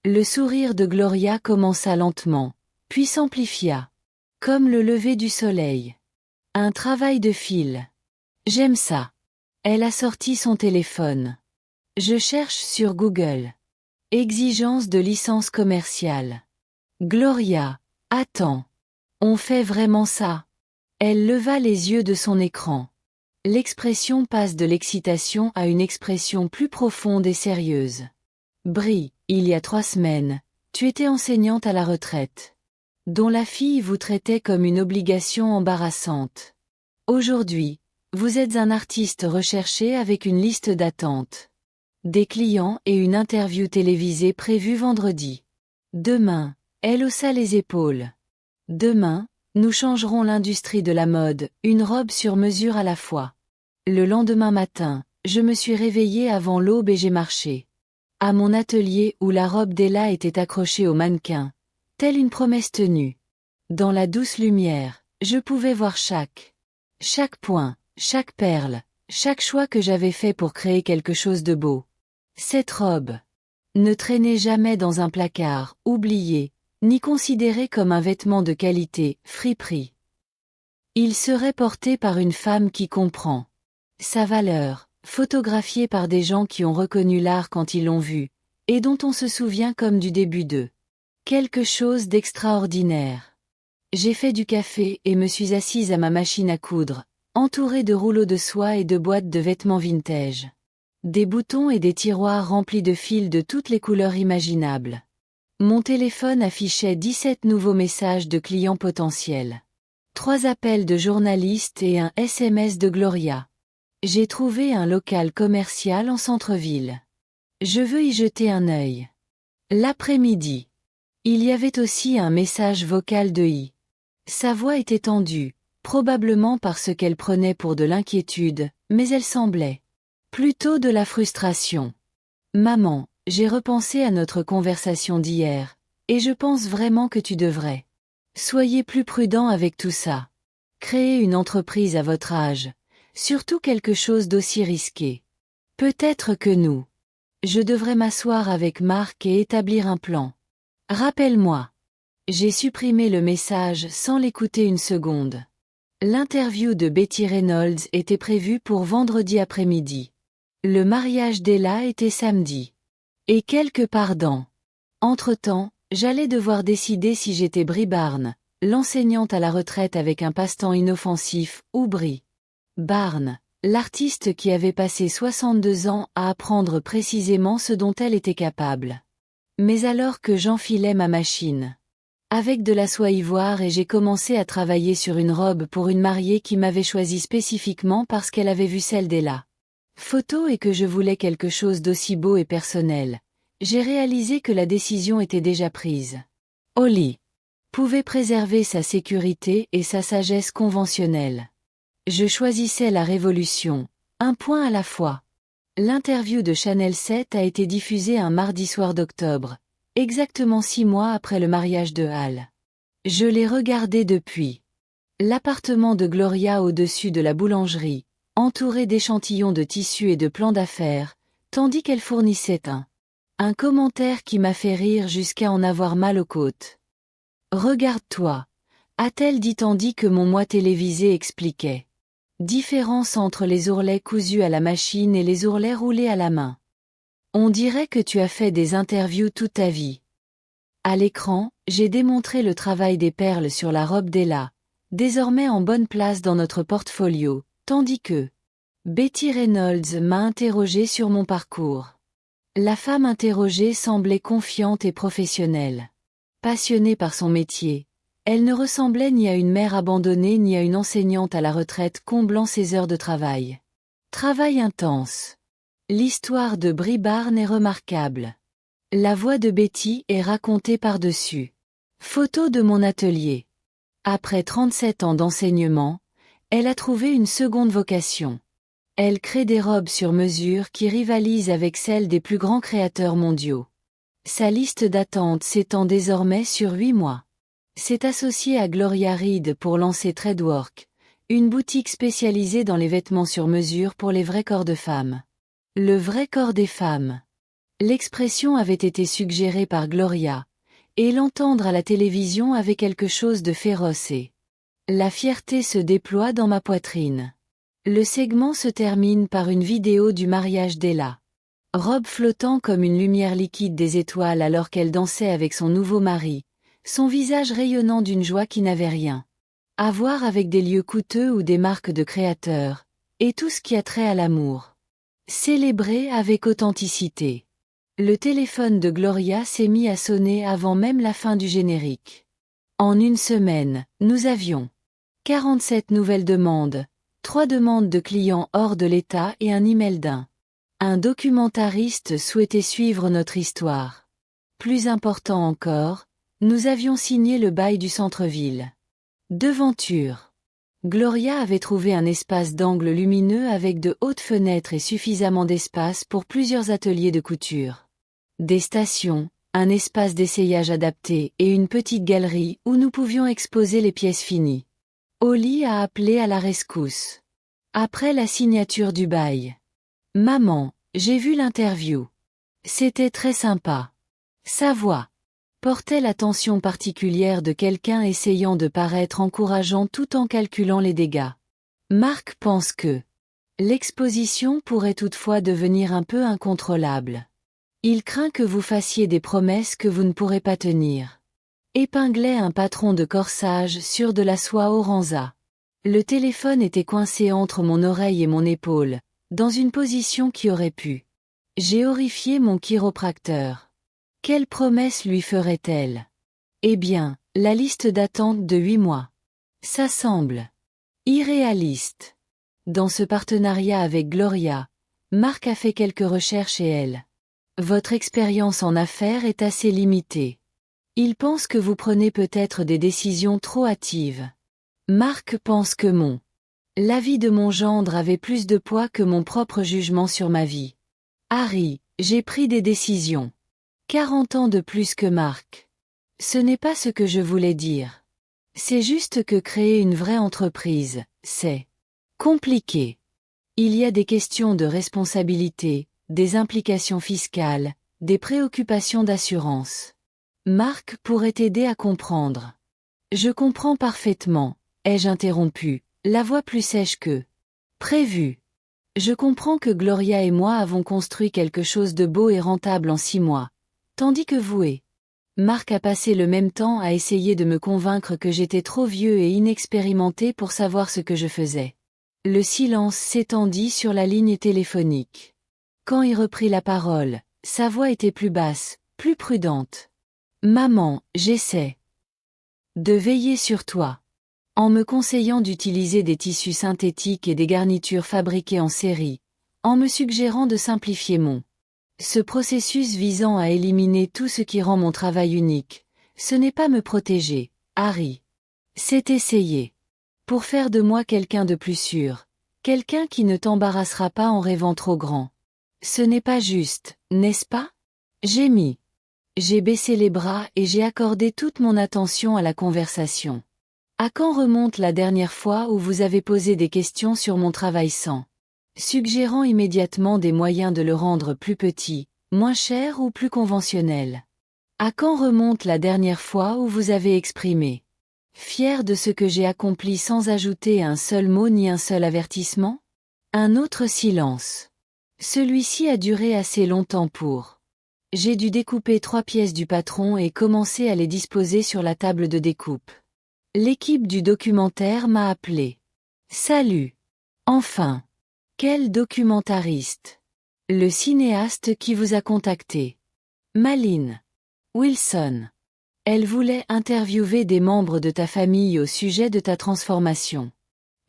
Le sourire de Gloria commença lentement, puis s'amplifia. Comme le lever du soleil. Un travail de fil. J'aime ça. Elle a sorti son téléphone. Je cherche sur Google. Exigence de licence commerciale. Gloria, attends. On fait vraiment ça? Elle leva les yeux de son écran. L'expression passe de l'excitation à une expression plus profonde et sérieuse. Brie, il y a 3 semaines, tu étais enseignante à la retraite, dont la fille vous traitait comme une obligation embarrassante. Aujourd'hui, vous êtes un artiste recherché avec une liste d'attente. Des clients et une interview télévisée prévue vendredi. Demain, elle haussa les épaules. Demain, nous changerons l'industrie de la mode, une robe sur mesure à la fois. Le lendemain matin, je me suis réveillée avant l'aube et j'ai marché. À mon atelier où la robe d'Ella était accrochée au mannequin, telle une promesse tenue. Dans la douce lumière, je pouvais voir chaque point, chaque perle, chaque choix que j'avais fait pour créer quelque chose de beau. Cette robe ne traînait jamais dans un placard, oubliée, ni considérée comme un vêtement de qualité, friperie. Il serait porté par une femme qui comprend sa valeur, photographié par des gens qui ont reconnu l'art quand ils l'ont vu, et dont on se souvient comme du début de quelque chose d'extraordinaire. J'ai fait du café et me suis assise à ma machine à coudre, entourée de rouleaux de soie et de boîtes de vêtements vintage. Des boutons et des tiroirs remplis de fils de toutes les couleurs imaginables. Mon téléphone affichait 17 nouveaux messages de clients potentiels. 3 appels de journalistes et un SMS de Gloria. J'ai trouvé un local commercial en centre-ville. Je veux y jeter un œil. L'après-midi. Il y avait aussi un message vocal de I. Sa voix était tendue, probablement parce qu'elle prenait pour de l'inquiétude, mais elle semblait plutôt de la frustration. Maman, j'ai repensé à notre conversation d'hier, et je pense vraiment que tu devrais. Soyez plus prudent avec tout ça. Créer une entreprise à votre âge, surtout quelque chose d'aussi risqué. Peut-être que nous. Je devrais m'asseoir avec Marc et établir un plan. Rappelle-moi. J'ai supprimé le message sans l'écouter une seconde. L'interview de Betty Reynolds était prévue pour vendredi après-midi. Le mariage d'Ella était samedi. Et quelques pardons. Entre-temps, j'allais devoir décider si j'étais Brie Barnes, l'enseignante à la retraite avec un passe-temps inoffensif, ou Brie Barnes, l'artiste qui avait passé 62 ans à apprendre précisément ce dont elle était capable. Mais alors que j'enfilais ma machine avec de la soie ivoire et j'ai commencé à travailler sur une robe pour une mariée qui m'avait choisi spécifiquement parce qu'elle avait vu celle d'Ella photo et que je voulais quelque chose d'aussi beau et personnel, j'ai réalisé que la décision était déjà prise. Holly pouvait préserver sa sécurité et sa sagesse conventionnelle. Je choisissais la révolution, un point à la fois. L'interview de Chanel 7 a été diffusée un mardi soir d'octobre, exactement 6 mois après le mariage de Hal. Je l'ai regardé depuis l'appartement de Gloria au-dessus de la boulangerie, entouré d'échantillons de tissus et de plans d'affaires, tandis qu'elle fournissait un commentaire qui m'a fait rire jusqu'à en avoir mal aux côtes. Regarde-toi, a-t-elle dit tandis que mon moi télévisé expliquait. Différence entre les ourlets cousus à la machine et les ourlets roulés à la main. On dirait que tu as fait des interviews toute ta vie. À l'écran, j'ai démontré le travail des perles sur la robe d'Ella, désormais en bonne place dans notre portfolio, tandis que Betty Reynolds m'a interrogé sur mon parcours. La femme interrogée semblait confiante et professionnelle. Passionnée par son métier, elle ne ressemblait ni à une mère abandonnée ni à une enseignante à la retraite comblant ses heures de travail. Travail intense. L'histoire de Brie Barnes est remarquable. La voix de Betty est racontée par-dessus. Photo de mon atelier. Après 37 ans d'enseignement, elle a trouvé une seconde vocation. Elle crée des robes sur mesure qui rivalisent avec celles des plus grands créateurs mondiaux. Sa liste d'attente s'étend désormais sur 8 mois. S'est associée à Gloria Reed pour lancer Threadwork, une boutique spécialisée dans les vêtements sur mesure pour les vrais corps de femmes. Le vrai corps des femmes. L'expression avait été suggérée par Gloria, et l'entendre à la télévision avait quelque chose de féroce et la fierté se déploie dans ma poitrine. Le segment se termine par une vidéo du mariage d'Ella. Robe flottant comme une lumière liquide des étoiles alors qu'elle dansait avec son nouveau mari, son visage rayonnant d'une joie qui n'avait rien à voir avec des lieux coûteux ou des marques de créateurs, et tout ce qui a trait à l'amour. Célébré avec authenticité. Le téléphone de Gloria s'est mis à sonner avant même la fin du générique. En une semaine, nous avions 47 nouvelles demandes, 3 demandes de clients hors de l'État et un email un documentariste souhaitait suivre notre histoire. Plus important encore, nous avions signé le bail du centre-ville. Devanture. Gloria avait trouvé un espace d'angle lumineux avec de hautes fenêtres et suffisamment d'espace pour plusieurs ateliers de couture. Des stations, un espace d'essayage adapté et une petite galerie où nous pouvions exposer les pièces finies. Holly a appelé à la rescousse. Après la signature du bail. Maman, j'ai vu l'interview. C'était très sympa. Sa voix portait l'attention particulière de quelqu'un essayant de paraître encourageant tout en calculant les dégâts. Marc pense que l'exposition pourrait toutefois devenir un peu incontrôlable. Il craint que vous fassiez des promesses que vous ne pourrez pas tenir. Épinglait un patron de corsage sur de la soie organza. Le téléphone était coincé entre mon oreille et mon épaule, dans une position qui aurait pu. J'ai horrifié mon chiropracteur. Quelle promesse lui ferait-elle? Eh bien, la liste d'attente de 8 mois. Ça semble irréaliste. Dans ce partenariat avec Gloria, Marc a fait quelques recherches et elle. Votre expérience en affaires est assez limitée. Il pense que vous prenez peut-être des décisions trop hâtives. Marc pense que l'avis de mon gendre avait plus de poids que mon propre jugement sur ma vie. Harry, j'ai pris des décisions. 40 ans de plus que Marc. Ce n'est pas ce que je voulais dire. C'est juste que créer une vraie entreprise, c'est compliqué. Il y a des questions de responsabilité, des implications fiscales, des préoccupations d'assurance. Marc pourrait t'aider à comprendre. Je comprends parfaitement, ai-je interrompu, la voix plus sèche que prévu. Je comprends que Gloria et moi avons construit quelque chose de beau et rentable en 6 mois. Tandis que vous et Marc a passé le même temps à essayer de me convaincre que j'étais trop vieux et inexpérimenté pour savoir ce que je faisais. Le silence s'étendit sur la ligne téléphonique. Quand il reprit la parole, sa voix était plus basse, plus prudente. Maman, j'essaie de veiller sur toi. En me conseillant d'utiliser des tissus synthétiques et des garnitures fabriquées en série, en me suggérant de simplifier ce processus visant à éliminer tout ce qui rend mon travail unique, ce n'est pas me protéger, Harry. C'est essayer. Pour faire de moi quelqu'un de plus sûr, quelqu'un qui ne t'embarrassera pas en rêvant trop grand. Ce n'est pas juste, n'est-ce pas? Gémis. J'ai baissé les bras et j'ai accordé toute mon attention à la conversation. À quand remonte la dernière fois où vous avez posé des questions sur mon travail suggérant immédiatement des moyens de le rendre plus petit, moins cher ou plus conventionnel? À quand remonte la dernière fois où vous avez exprimé fier de ce que j'ai accompli sans ajouter un seul mot ni un seul avertissement? Un autre silence. Celui-ci a duré assez longtemps pour. J'ai dû découper 3 pièces du patron et commencer à les disposer sur la table de découpe. L'équipe du documentaire m'a appelé. Salut. Enfin. Quel documentariste? Le cinéaste qui vous a contacté. Malin Wilson. Elle voulait interviewer des membres de ta famille au sujet de ta transformation.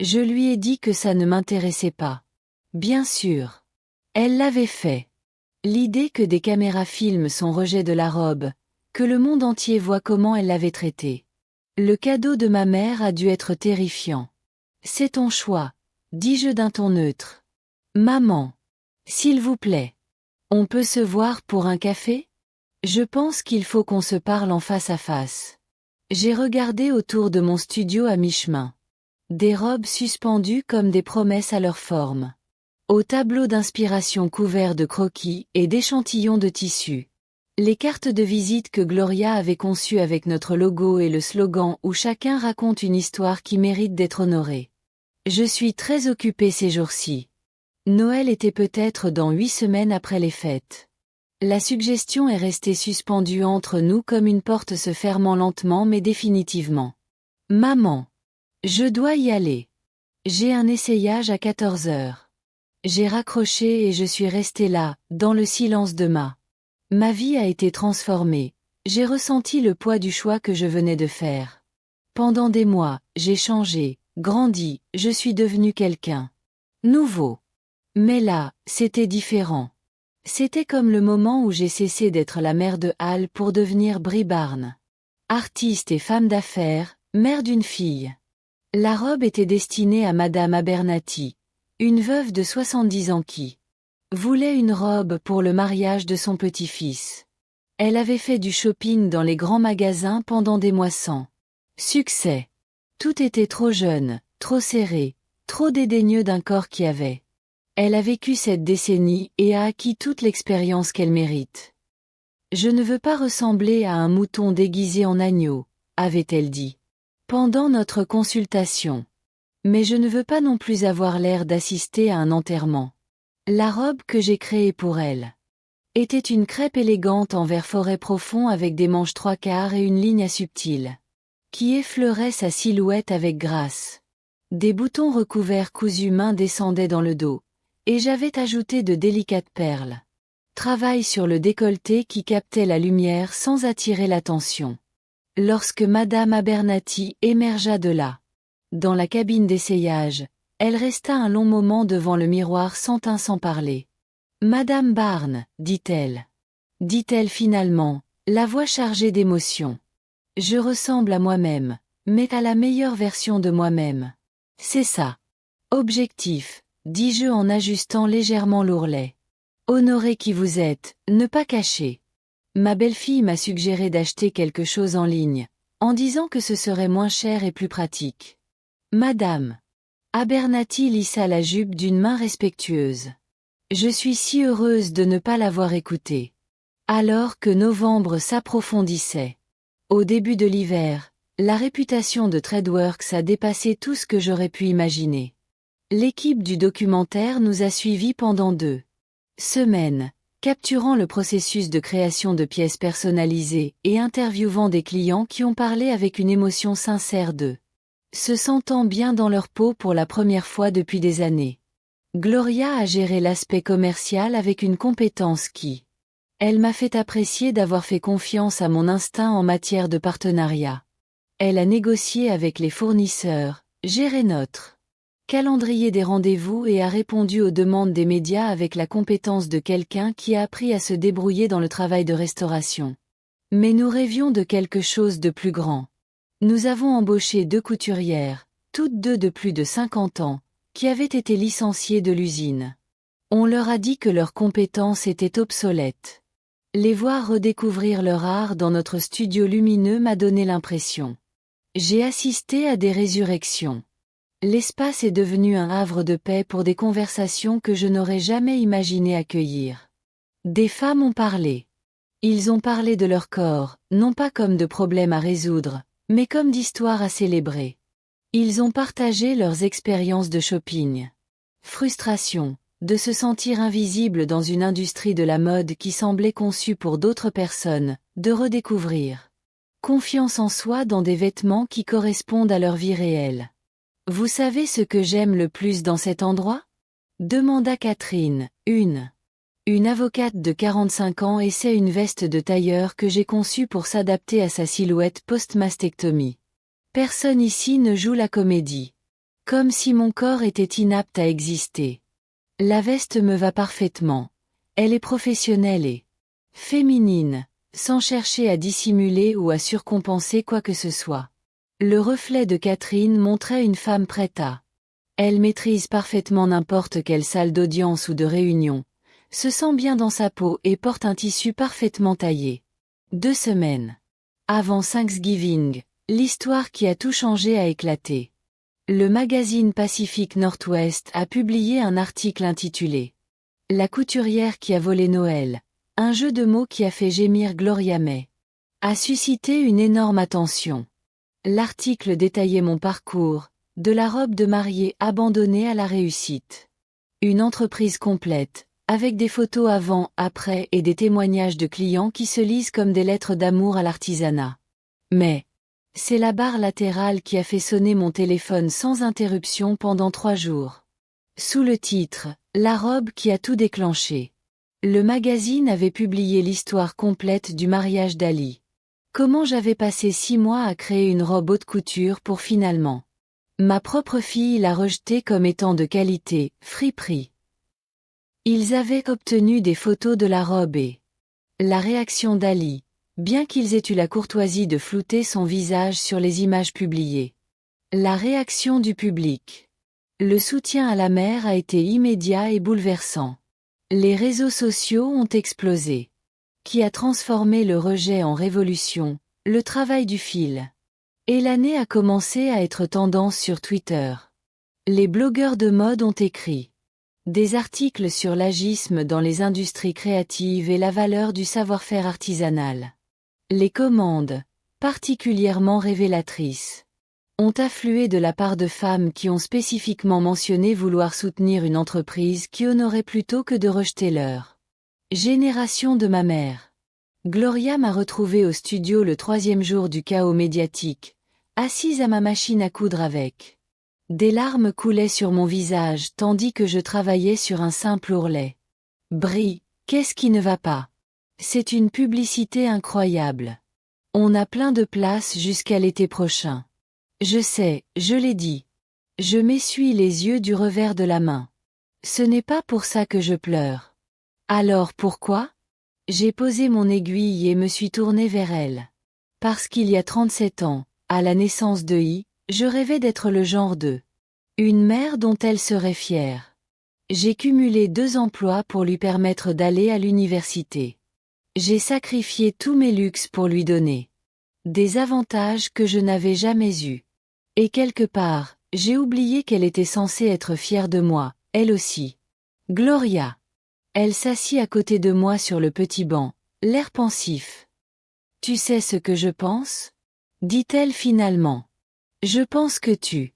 Je lui ai dit que ça ne m'intéressait pas. Bien sûr. Elle l'avait fait. L'idée que des caméras filment son rejet de la robe, que le monde entier voit comment elle l'avait traité. Le cadeau de ma mère a dû être terrifiant. C'est ton choix, dis-je d'un ton neutre. Maman. S'il vous plaît. On peut se voir pour un café? Je pense qu'il faut qu'on se parle en face à face. J'ai regardé autour de mon studio à mi-chemin. Des robes suspendues comme des promesses à leur forme. Au tableau d'inspiration couvert de croquis et d'échantillons de tissu. Les cartes de visite que Gloria avait conçues avec notre logo et le slogan où chacun raconte une histoire qui mérite d'être honorée. Je suis très occupée ces jours-ci. Noël était peut-être dans 8 semaines après les fêtes. La suggestion est restée suspendue entre nous comme une porte se fermant lentement mais définitivement. Maman. Je dois y aller. J'ai un essayage à 14 heures. J'ai raccroché et je suis restée là, dans le silence de Ma vie a été transformée. J'ai ressenti le poids du choix que je venais de faire. Pendant des mois, j'ai changé, grandi, je suis devenu quelqu'un nouveau. Mais là, c'était différent. C'était comme le moment où j'ai cessé d'être la mère de Hal pour devenir Brie Barnes. Artiste et femme d'affaires, mère d'une fille. La robe était destinée à Madame Abernathy, une veuve de 70 ans qui voulait une robe pour le mariage de son petit-fils. Elle avait fait du shopping dans les grands magasins pendant des mois sans succès. Tout était trop jeune, trop serré, trop dédaigneux d'un corps qui avait. Elle a vécu cette décennie et a acquis toute l'expérience qu'elle mérite. Je ne veux pas ressembler à un mouton déguisé en agneau, avait-elle dit. Pendant notre consultation. Mais je ne veux pas non plus avoir l'air d'assister à un enterrement. La robe que j'ai créée pour elle était une crêpe élégante en vert forêt profond avec des manches 3/4 et une ligne à subtile, qui effleurait sa silhouette avec grâce. Des boutons recouverts cousus main descendaient dans le dos, et j'avais ajouté de délicates perles. Travail sur le décolleté qui captait la lumière sans attirer l'attention. Lorsque Madame Abernathy émergea de là, dans la cabine d'essayage, elle resta un long moment devant le miroir sans teint sans parler. Madame Barnes, dit-elle. Dit-elle finalement, la voix chargée d'émotion. Je ressemble à moi-même, mais à la meilleure version de moi-même. C'est ça. Objectif, dis-je en ajustant légèrement l'ourlet. Honorez qui vous êtes, ne pas cacher. Ma belle-fille m'a suggéré d'acheter quelque chose en ligne, en disant que ce serait moins cher et plus pratique. Madame Abernathy lissa la jupe d'une main respectueuse. Je suis si heureuse de ne pas l'avoir écoutée. Alors que novembre s'approfondissait. Au début de l'hiver, la réputation de Tradeworks a dépassé tout ce que j'aurais pu imaginer. L'équipe du documentaire nous a suivis pendant 2 semaines, capturant le processus de création de pièces personnalisées et interviewant des clients qui ont parlé avec une émotion sincère d'eux, se sentant bien dans leur peau pour la première fois depuis des années. Gloria a géré l'aspect commercial avec une compétence qui, elle m'a fait apprécier d'avoir fait confiance à mon instinct en matière de partenariat. Elle a négocié avec les fournisseurs, géré notre calendrier des rendez-vous et a répondu aux demandes des médias avec la compétence de quelqu'un qui a appris à se débrouiller dans le travail de restauration. Mais nous rêvions de quelque chose de plus grand. Nous avons embauché 2 couturières, toutes 2 de plus de 50 ans, qui avaient été licenciées de l'usine. On leur a dit que leurs compétences étaient obsolètes. Les voir redécouvrir leur art dans notre studio lumineux m'a donné l'impression. J'ai assisté à des résurrections. L'espace est devenu un havre de paix pour des conversations que je n'aurais jamais imaginé accueillir. Des femmes ont parlé. Ils ont parlé de leur corps, non pas comme de problèmes à résoudre, mais comme d'histoires à célébrer. Ils ont partagé leurs expériences de shopping. Frustration, de se sentir invisible dans une industrie de la mode qui semblait conçue pour d'autres personnes, de redécouvrir confiance en soi dans des vêtements qui correspondent à leur vie réelle. Vous savez ce que j'aime le plus dans cet endroit? Demanda Catherine, une avocate de 45 ans essaie une veste de tailleur que j'ai conçue pour s'adapter à sa silhouette post-mastectomie. Personne ici ne joue la comédie. Comme si mon corps était inapte à exister. La veste me va parfaitement. Elle est professionnelle et féminine, sans chercher à dissimuler ou à surcompenser quoi que ce soit. Le reflet de Catherine montrait une femme prête à. Elle maîtrise parfaitement n'importe quelle salle d'audience ou de réunion, se sent bien dans sa peau et porte un tissu parfaitement taillé. 2 semaines avant Thanksgiving, l'histoire qui a tout changé a éclaté. Le magazine Pacific Northwest a publié un article intitulé « La couturière qui a volé Noël », un jeu de mots qui a fait gémir Gloria May. A suscité une énorme attention. L'article détaillait mon parcours, de la robe de mariée abandonnée à la réussite. Une entreprise complète, avec des photos avant, après et des témoignages de clients qui se lisent comme des lettres d'amour à l'artisanat. Mais, c'est la barre latérale qui a fait sonner mon téléphone sans interruption pendant 3 jours. Sous le titre « La robe qui a tout déclenché ». Le magazine avait publié l'histoire complète du mariage d'Ali. Comment j'avais passé 6 mois à créer une robe haute couture pour finalement. Ma propre fille l'a rejetée comme étant de qualité, friperie. Ils avaient obtenu des photos de la robe et la réaction d'Ali, bien qu'ils aient eu la courtoisie de flouter son visage sur les images publiées. La réaction du public. Le soutien à la mère a été immédiat et bouleversant. Les réseaux sociaux ont explosé. Qui a transformé le rejet en révolution, le travail du fil. Et l'année a commencé à être tendance sur Twitter. Les blogueurs de mode ont écrit des articles sur l'agisme dans les industries créatives et la valeur du savoir-faire artisanal. Les commandes, particulièrement révélatrices, ont afflué de la part de femmes qui ont spécifiquement mentionné vouloir soutenir une entreprise qui honorait plutôt que de rejeter leur génération de ma mère. Gloria m'a retrouvée au studio le 3e jour du chaos médiatique, assise à ma machine à coudre avec. Des larmes coulaient sur mon visage tandis que je travaillais sur un simple ourlet. Brie, qu'est-ce qui ne va pas? C'est une publicité incroyable. On a plein de places jusqu'à l'été prochain. Je sais, je l'ai dit. Je m'essuie les yeux du revers de la main. Ce n'est pas pour ça que je pleure. Alors pourquoi? J'ai posé mon aiguille et me suis tournée vers elle. Parce qu'il y a 37 ans, à la naissance de I, je rêvais d'être le genre de une mère dont elle serait fière. J'ai cumulé 2 emplois pour lui permettre d'aller à l'université. J'ai sacrifié tous mes luxes pour lui donner des avantages que je n'avais jamais eus. Et quelque part, j'ai oublié qu'elle était censée être fière de moi, elle aussi. Gloria. Elle s'assit à côté de moi sur le petit banc, l'air pensif. Tu sais ce que je pense? Dit-elle finalement. Je pense que tu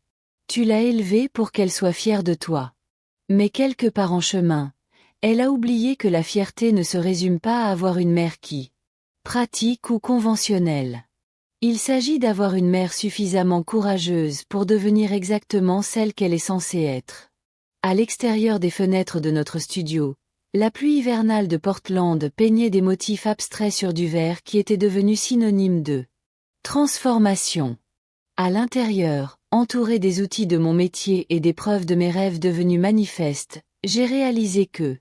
Tu l'as élevée pour qu'elle soit fière de toi. Mais quelque part en chemin, elle a oublié que la fierté ne se résume pas à avoir une mère qui, pratique ou conventionnelle. Il s'agit d'avoir une mère suffisamment courageuse pour devenir exactement celle qu'elle est censée être. À l'extérieur des fenêtres de notre studio, la pluie hivernale de Portland peignait des motifs abstraits sur du verre qui était devenu synonyme de transformation. À l'intérieur, entouré des outils de mon métier et des preuves de mes rêves devenus manifestes, j'ai réalisé que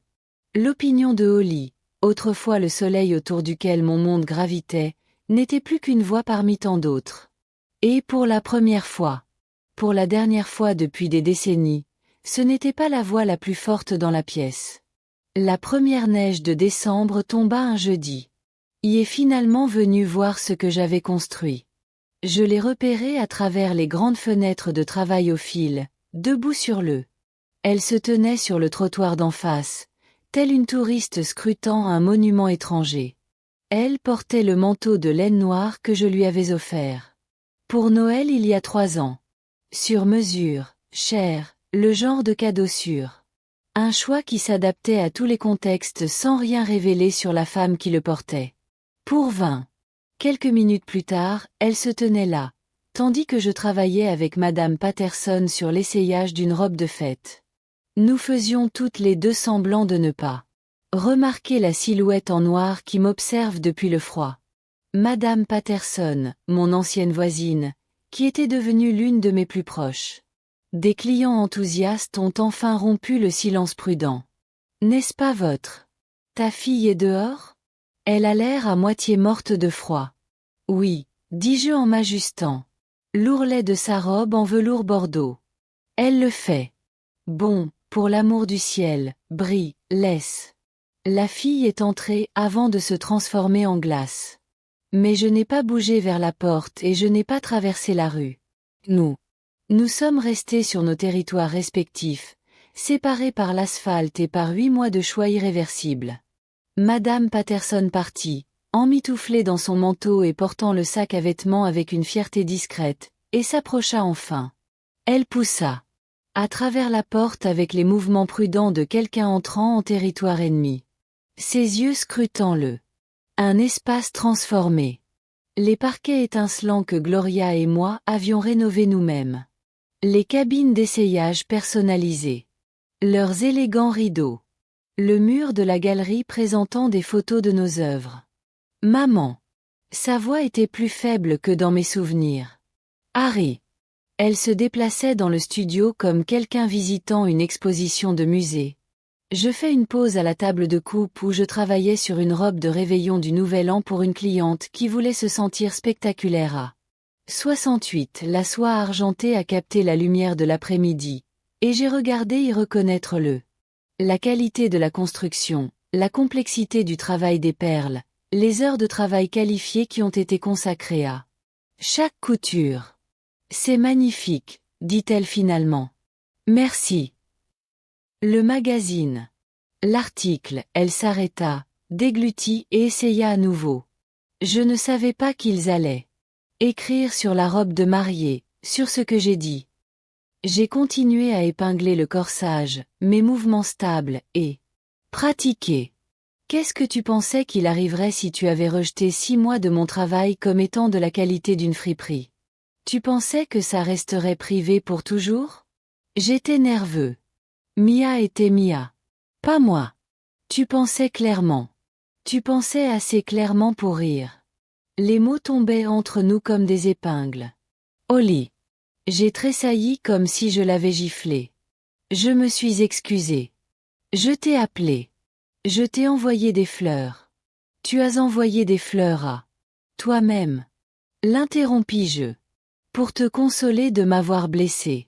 l'opinion de Holly, autrefois le soleil autour duquel mon monde gravitait, n'était plus qu'une voix parmi tant d'autres. Et pour la première fois, pour la dernière fois depuis des décennies, ce n'était pas la voix la plus forte dans la pièce. La première neige de décembre tomba un jeudi. Y est finalement venu voir ce que j'avais construit. Je l'ai repéré à travers les grandes fenêtres de travail au fil, debout sur le. Elle se tenait sur le trottoir d'en face, telle une touriste scrutant un monument étranger. Elle portait le manteau de laine noire que je lui avais offert. Pour Noël il y a 3 ans. Sur mesure, cher, le genre de cadeau sûr. Un choix qui s'adaptait à tous les contextes sans rien révéler sur la femme qui le portait. Pour 20. Quelques minutes plus tard, elle se tenait là, tandis que je travaillais avec Madame Patterson sur l'essayage d'une robe de fête. Nous faisions toutes les deux semblant de ne pas remarquer la silhouette en noir qui m'observe depuis le froid. Madame Patterson, mon ancienne voisine, qui était devenue l'une de mes plus proches. Des clients enthousiastes ont enfin rompu le silence prudent. N'est-ce pas votre? Ta fille est dehors? Elle a l'air à moitié morte de froid. Oui, dis-je en m'ajustant. L'ourlet de sa robe en velours bordeaux. Elle le fait. Bon, pour l'amour du ciel, Brie, laisse. La fille est entrée avant de se transformer en glace. Mais je n'ai pas bougé vers la porte et je n'ai pas traversé la rue. Nous sommes restés sur nos territoires respectifs, séparés par l'asphalte et par 8 mois de choix irréversibles. Madame Patterson partit, emmitouflée dans son manteau et portant le sac à vêtements avec une fierté discrète, et s'approcha enfin. Elle poussa à travers la porte avec les mouvements prudents de quelqu'un entrant en territoire ennemi. Ses yeux scrutant un espace transformé. Les parquets étincelants que Gloria et moi avions rénovés nous-mêmes. Les cabines d'essayage personnalisées. Leurs élégants rideaux. Le mur de la galerie présentant des photos de nos œuvres. Maman. Sa voix était plus faible que dans mes souvenirs. Harry. Elle se déplaçait dans le studio comme quelqu'un visitant une exposition de musée. Je fais une pause à la table de coupe où je travaillais sur une robe de réveillon du Nouvel An pour une cliente qui voulait se sentir spectaculaire à 68. La soie argentée a capté la lumière de l'après-midi, et j'ai regardé y reconnaître la qualité de la construction, la complexité du travail des perles, les heures de travail qualifiées qui ont été consacrées à chaque couture. C'est magnifique, dit-elle finalement. Merci. Le magazine. L'article, elle s'arrêta, déglutit et essaya à nouveau. Je ne savais pas qu'ils allaient écrire sur la robe de mariée, sur ce que j'ai dit. J'ai continué à épingler le corsage, mes mouvements stables, et pratiquer. Qu'est-ce que tu pensais qu'il arriverait si tu avais rejeté 6 mois de mon travail comme étant de la qualité d'une friperie? Tu pensais que ça resterait privé pour toujours? J'étais nerveux. Mia était Mia. Pas moi. Tu pensais clairement. Tu pensais assez clairement pour rire. Les mots tombaient entre nous comme des épingles. Holly. J'ai tressailli comme si je l'avais giflé. Je me suis excusée. Je t'ai appelé. Je t'ai envoyé des fleurs. Tu as envoyé des fleurs à toi-même. L'interrompis-je. Pour te consoler de m'avoir blessé.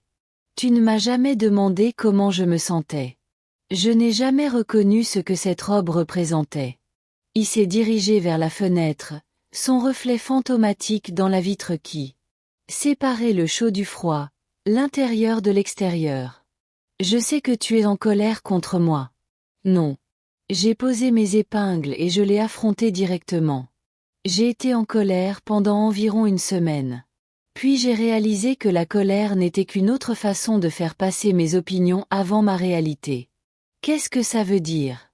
Tu ne m'as jamais demandé comment je me sentais. Je n'ai jamais reconnu ce que cette robe représentait. Il s'est dirigé vers la fenêtre, son reflet fantomatique dans la vitre qui séparait le chaud du froid, l'intérieur de l'extérieur. Je sais que tu es en colère contre moi. Non. J'ai posé mes épingles et je l'ai affronté directement. J'ai été en colère pendant environ une semaine. Puis j'ai réalisé que la colère n'était qu'une autre façon de faire passer mes opinions avant ma réalité. Qu'est-ce que ça veut dire?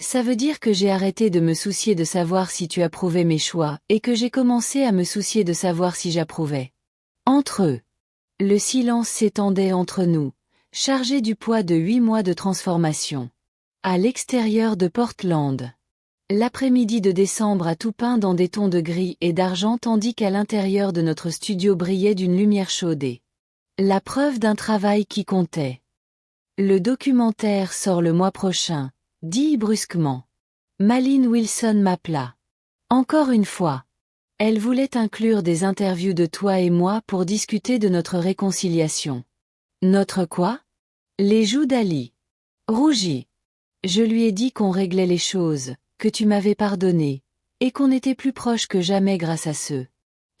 Ça veut dire que j'ai arrêté de me soucier de savoir si tu approuvais mes choix et que j'ai commencé à me soucier de savoir si j'approuvais. Entre eux. Le silence s'étendait entre nous, chargé du poids de 8 mois de transformation. À l'extérieur de Portland. L'après-midi de décembre a tout peint dans des tons de gris et d'argent tandis qu'à l'intérieur de notre studio brillait d'une lumière chaude et la preuve d'un travail qui comptait. Le documentaire sort le mois prochain, dit brusquement. Malin Wilson m'appela. Encore une fois. Elle voulait inclure des interviews de toi et moi pour discuter de notre réconciliation. Notre quoi? Les joues d'Ali. Rougit. Je lui ai dit qu'on réglait les choses, que tu m'avais pardonné, et qu'on était plus proches que jamais grâce à ce.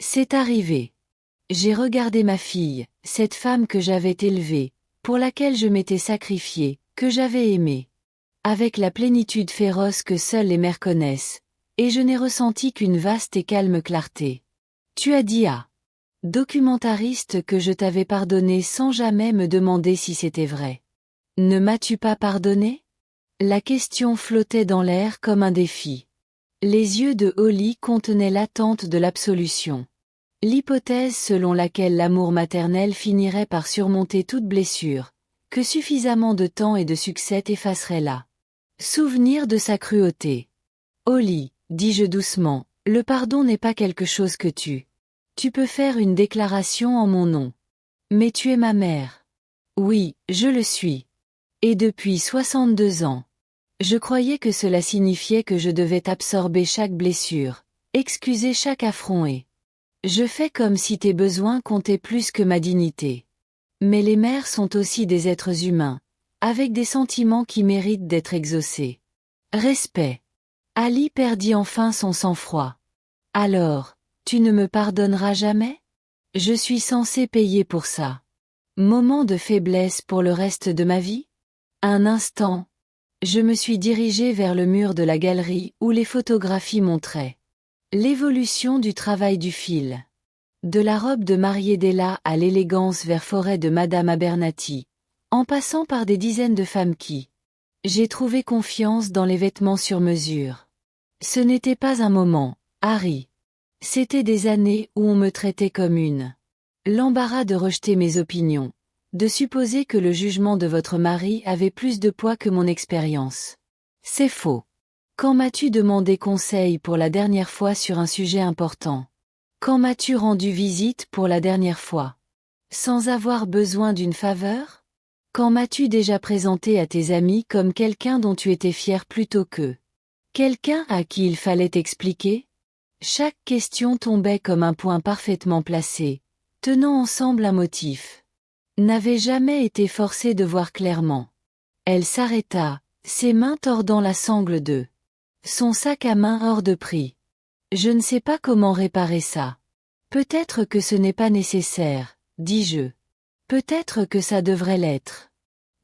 C'est arrivé. J'ai regardé ma fille, cette femme que j'avais élevée, pour laquelle je m'étais sacrifiée, que j'avais aimée. Avec la plénitude féroce que seules les mères connaissent, et je n'ai ressenti qu'une vaste et calme clarté. Tu as dit à documentariste que je t'avais pardonné sans jamais me demander si c'était vrai. Ne m'as-tu pas pardonné? La question flottait dans l'air comme un défi. Les yeux de Holly contenaient l'attente de l'absolution. L'hypothèse selon laquelle l'amour maternel finirait par surmonter toute blessure, que suffisamment de temps et de succès effacerait là. Souvenir de sa cruauté. Holly, dis-je doucement, le pardon n'est pas quelque chose que tu peux faire une déclaration en mon nom. Mais tu es ma mère. Oui, je le suis. Et depuis 62 ans. Je croyais que cela signifiait que je devais absorber chaque blessure, excuser chaque affront et je fais comme si tes besoins comptaient plus que ma dignité. Mais les mères sont aussi des êtres humains, avec des sentiments qui méritent d'être exaucés. Respect. Ali perdit enfin son sang-froid. Alors, tu ne me pardonneras jamais? Je suis censé payer pour ça. Moment de faiblesse pour le reste de ma vie? Un instant. Je me suis dirigé vers le mur de la galerie où les photographies montraient l'évolution du travail du fil. De la robe de mariée d'Ella à l'élégance vers forêt de Madame Abernathy, en passant par des dizaines de femmes qui j'ai trouvé confiance dans les vêtements sur mesure. Ce n'était pas un moment, Harry. C'était des années où on me traitait comme une. L'embarras de rejeter mes opinions, de supposer que le jugement de votre mari avait plus de poids que mon expérience. C'est faux. Quand m'as-tu demandé conseil pour la dernière fois sur un sujet important? Quand m'as-tu rendu visite pour la dernière fois? Sans avoir besoin d'une faveur? Quand m'as-tu déjà présenté à tes amis comme quelqu'un dont tu étais fier plutôt que quelqu'un à qui il fallait expliquer? Chaque question tombait comme un point parfaitement placé, tenant ensemble un motif. N'avait jamais été forcée de voir clairement. Elle s'arrêta, ses mains tordant la sangle de son sac à main hors de prix. Je ne sais pas comment réparer ça. Peut-être que ce n'est pas nécessaire, dis-je. Peut-être que ça devrait l'être.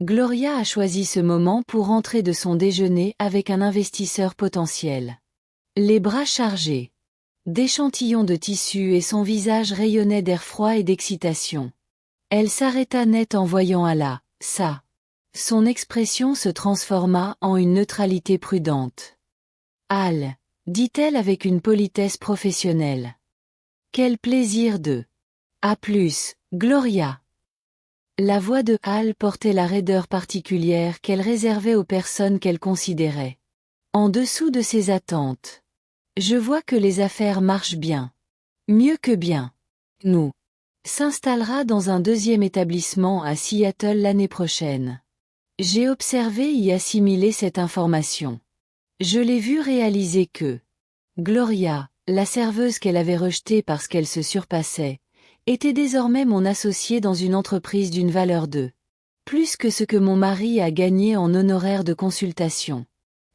Gloria a choisi ce moment pour rentrer de son déjeuner avec un investisseur potentiel. Les bras chargés. D'échantillons de tissu et son visage rayonnait d'air froid et d'excitation. Elle s'arrêta net en voyant Ala, ça. Son expression se transforma en une neutralité prudente. Al, dit-elle avec une politesse professionnelle. Quel plaisir de. À plus, Gloria. La voix de Al portait la raideur particulière qu'elle réservait aux personnes qu'elle considérait en dessous de ses attentes. Je vois que les affaires marchent bien. Mieux que bien. Nous. S'installera dans un deuxième établissement à Seattle l'année prochaine. J'ai observé y assimiler cette information. Je l'ai vu réaliser que Gloria, la serveuse qu'elle avait rejetée parce qu'elle se surpassait, était désormais mon associée dans une entreprise d'une valeur de plus que ce que mon mari a gagné en honoraires de consultation.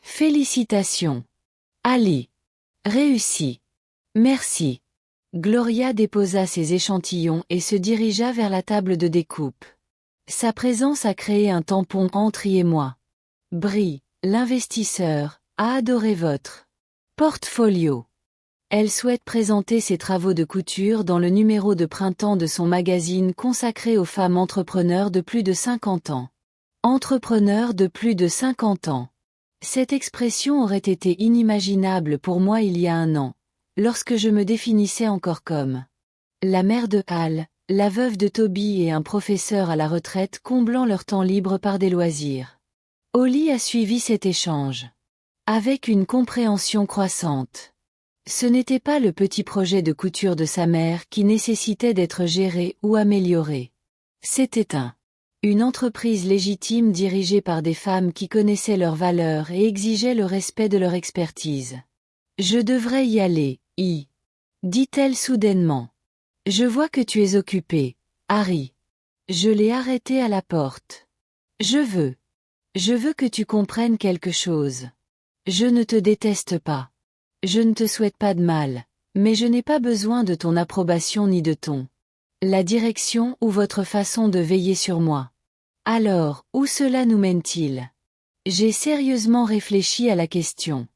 Félicitations. Ali. Réussi. Merci. Gloria déposa ses échantillons et se dirigea vers la table de découpe. Sa présence a créé un tampon entre I et moi. Brie, l'investisseur, a adoré votre portfolio. Elle souhaite présenter ses travaux de couture dans le numéro de printemps de son magazine consacré aux femmes entrepreneurs de plus de 50 ans. Entrepreneurs de plus de 50 ans. Cette expression aurait été inimaginable pour moi il y a un an, lorsque je me définissais encore comme la mère de Hal, la veuve de Toby et un professeur à la retraite comblant leur temps libre par des loisirs. Holly a suivi cet échange avec une compréhension croissante. Ce n'était pas le petit projet de couture de sa mère qui nécessitait d'être géré ou amélioré. C'était une entreprise légitime dirigée par des femmes qui connaissaient leurs valeurs et exigeaient le respect de leur expertise. Je devrais y aller, dit-elle soudainement. Je vois que tu es occupé, Harry. Je l'ai arrêté à la porte. Je veux que tu comprennes quelque chose. Je ne te déteste pas. Je ne te souhaite pas de mal, mais je n'ai pas besoin de ton approbation ni de la direction ou votre façon de veiller sur moi. Alors, où cela nous mène-t-il? J'ai sérieusement réfléchi à la question.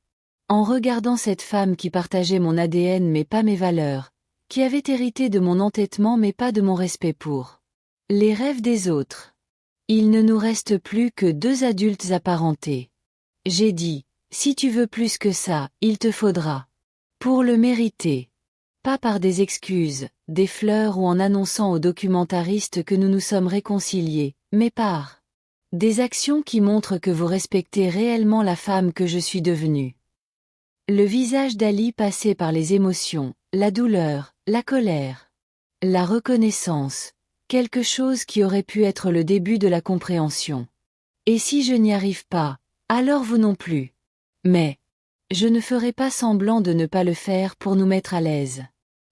En regardant cette femme qui partageait mon ADN mais pas mes valeurs, qui avait hérité de mon entêtement mais pas de mon respect pour les rêves des autres. Il ne nous reste plus que 2 adultes apparentés. J'ai dit, si tu veux plus que ça, il te faudra. Pour le mériter. Pas par des excuses, des fleurs ou en annonçant aux documentaristes que nous nous sommes réconciliés, mais par des actions qui montrent que vous respectez réellement la femme que je suis devenue. Le visage d'Ali passait par les émotions, la douleur, la colère, la reconnaissance, quelque chose qui aurait pu être le début de la compréhension. Et si je n'y arrive pas, alors vous non plus. Mais je ne ferai pas semblant de ne pas le faire pour nous mettre à l'aise.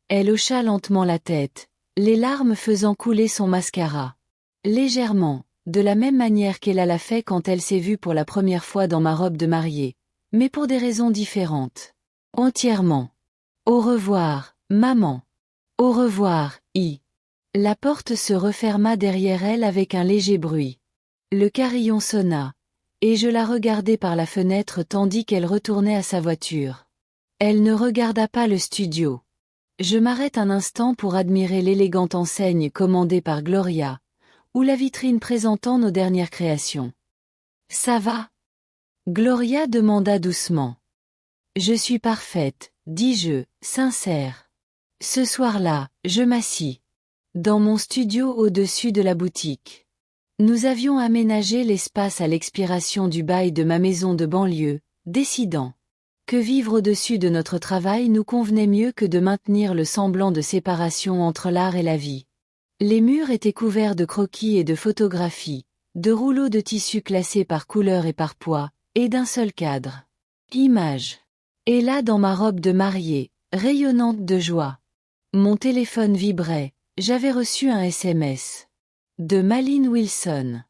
Elle hocha lentement la tête, les larmes faisant couler son mascara. Légèrement, de la même manière qu'elle l'a fait quand elle s'est vue pour la première fois dans ma robe de mariée, mais pour des raisons différentes. Entièrement. Au revoir, maman. Au revoir, La porte se referma derrière elle avec un léger bruit. Le carillon sonna, et je la regardai par la fenêtre tandis qu'elle retournait à sa voiture. Elle ne regarda pas le studio. Je m'arrête un instant pour admirer l'élégante enseigne commandée par Gloria, ou la vitrine présentant nos dernières créations. Ça va? Gloria demanda doucement. Je suis parfaite, dis-je, sincère. Ce soir-là, je m'assis dans mon studio au-dessus de la boutique. Nous avions aménagé l'espace à l'expiration du bail de ma maison de banlieue, décidant que vivre au-dessus de notre travail nous convenait mieux que de maintenir le semblant de séparation entre l'art et la vie. Les murs étaient couverts de croquis et de photographies, de rouleaux de tissu classés par couleur et par poids, et d'un seul cadre. Image. Et là dans ma robe de mariée, rayonnante de joie. Mon téléphone vibrait, j'avais reçu un SMS. De Malin Wilson.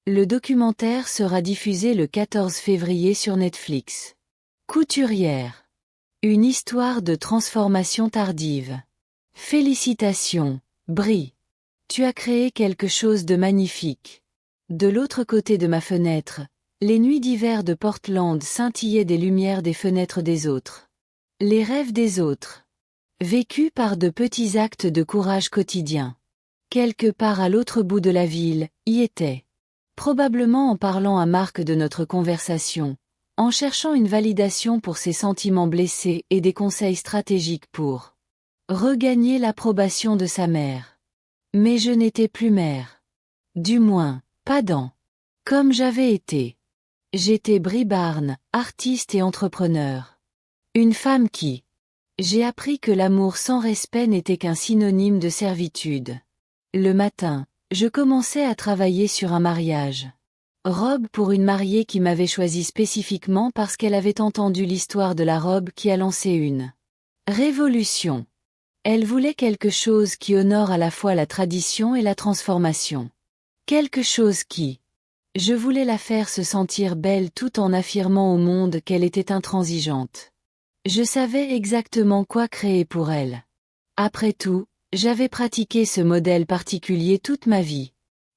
Le documentaire sera diffusé le 14 février sur Netflix. Couturière. Une histoire de transformation tardive. Félicitations, Brie. Tu as créé quelque chose de magnifique. De l'autre côté de ma fenêtre, les nuits d'hiver de Portland scintillaient des lumières des fenêtres des autres. Les rêves des autres. Vécus par de petits actes de courage quotidien. Quelque part à l'autre bout de la ville, y était. Probablement en parlant à Marc de notre conversation, en cherchant une validation pour ses sentiments blessés et des conseils stratégiques pour regagner l'approbation de sa mère. Mais je n'étais plus mère. Du moins, pas comme j'avais été. J'étais Brie Barnes, artiste et entrepreneur. Une femme qui. J'ai appris que l'amour sans respect n'était qu'un synonyme de servitude. Le matin, je commençais à travailler sur un mariage. Robe pour une mariée qui m'avait choisi spécifiquement parce qu'elle avait entendu l'histoire de la robe qui a lancé une révolution. Elle voulait quelque chose qui honore à la fois la tradition et la transformation. Quelque chose qui. Je voulais la faire se sentir belle tout en affirmant au monde qu'elle était intransigeante. Je savais exactement quoi créer pour elle. Après tout, j'avais pratiqué ce modèle particulier toute ma vie.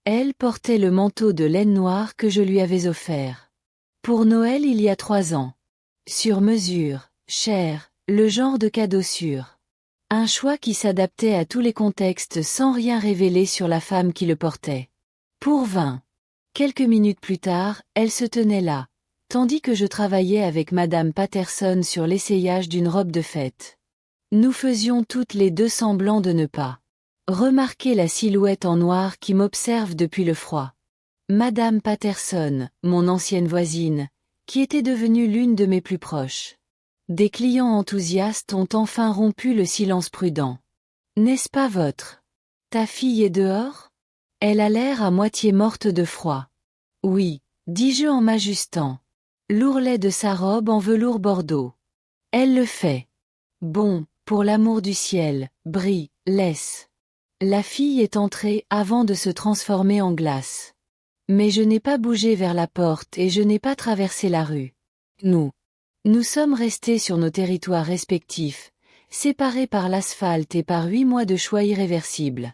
Elle portait le manteau de laine noire que je lui avais offert. Pour Noël il y a 3 ans. Sur mesure, cher, Le genre de cadeau sûr. Un choix qui s'adaptait à tous les contextes sans rien révéler sur la femme qui le portait. Pour 20. Quelques minutes plus tard, elle se tenait là, tandis que je travaillais avec Madame Patterson sur l'essayage d'une robe de fête. Nous faisions toutes les deux semblant de ne pas remarquer la silhouette en noir qui m'observe depuis le froid. Madame Patterson, mon ancienne voisine, qui était devenue l'une de mes plus proches. Des clients enthousiastes ont enfin rompu le silence prudent. N'est-ce pas votre? Ta fille est dehors? Elle a l'air à moitié morte de froid. Oui, dis-je en m'ajustant. L'ourlet de sa robe en velours bordeaux. Elle le fait. Bon, pour l'amour du ciel, Brie, laisse. La fille est entrée avant de se transformer en glace. Mais je n'ai pas bougé vers la porte et je n'ai pas traversé la rue. Nous sommes restés sur nos territoires respectifs, séparés par l'asphalte et par 8 mois de choix irréversibles.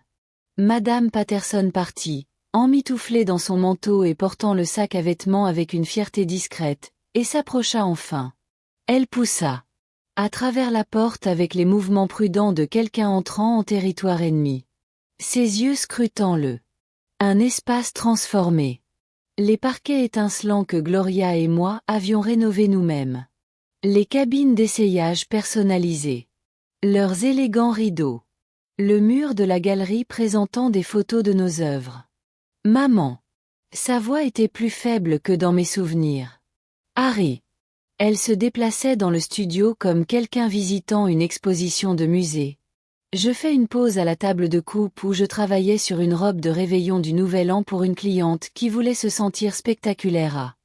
Madame Patterson partit, emmitouflée dans son manteau et portant le sac à vêtements avec une fierté discrète, et s'approcha enfin. Elle poussa à travers la porte avec les mouvements prudents de quelqu'un entrant en territoire ennemi. Ses yeux scrutant un espace transformé. Les parquets étincelants que Gloria et moi avions rénovés nous-mêmes. Les cabines d'essayage personnalisées. Leurs élégants rideaux. Le mur de la galerie présentant des photos de nos œuvres. Maman. Sa voix était plus faible que dans mes souvenirs. Harry. Elle se déplaçait dans le studio comme quelqu'un visitant une exposition de musée. Je fais une pause à la table de coupe où je travaillais sur une robe de réveillon du Nouvel An pour une cliente qui voulait se sentir spectaculaire à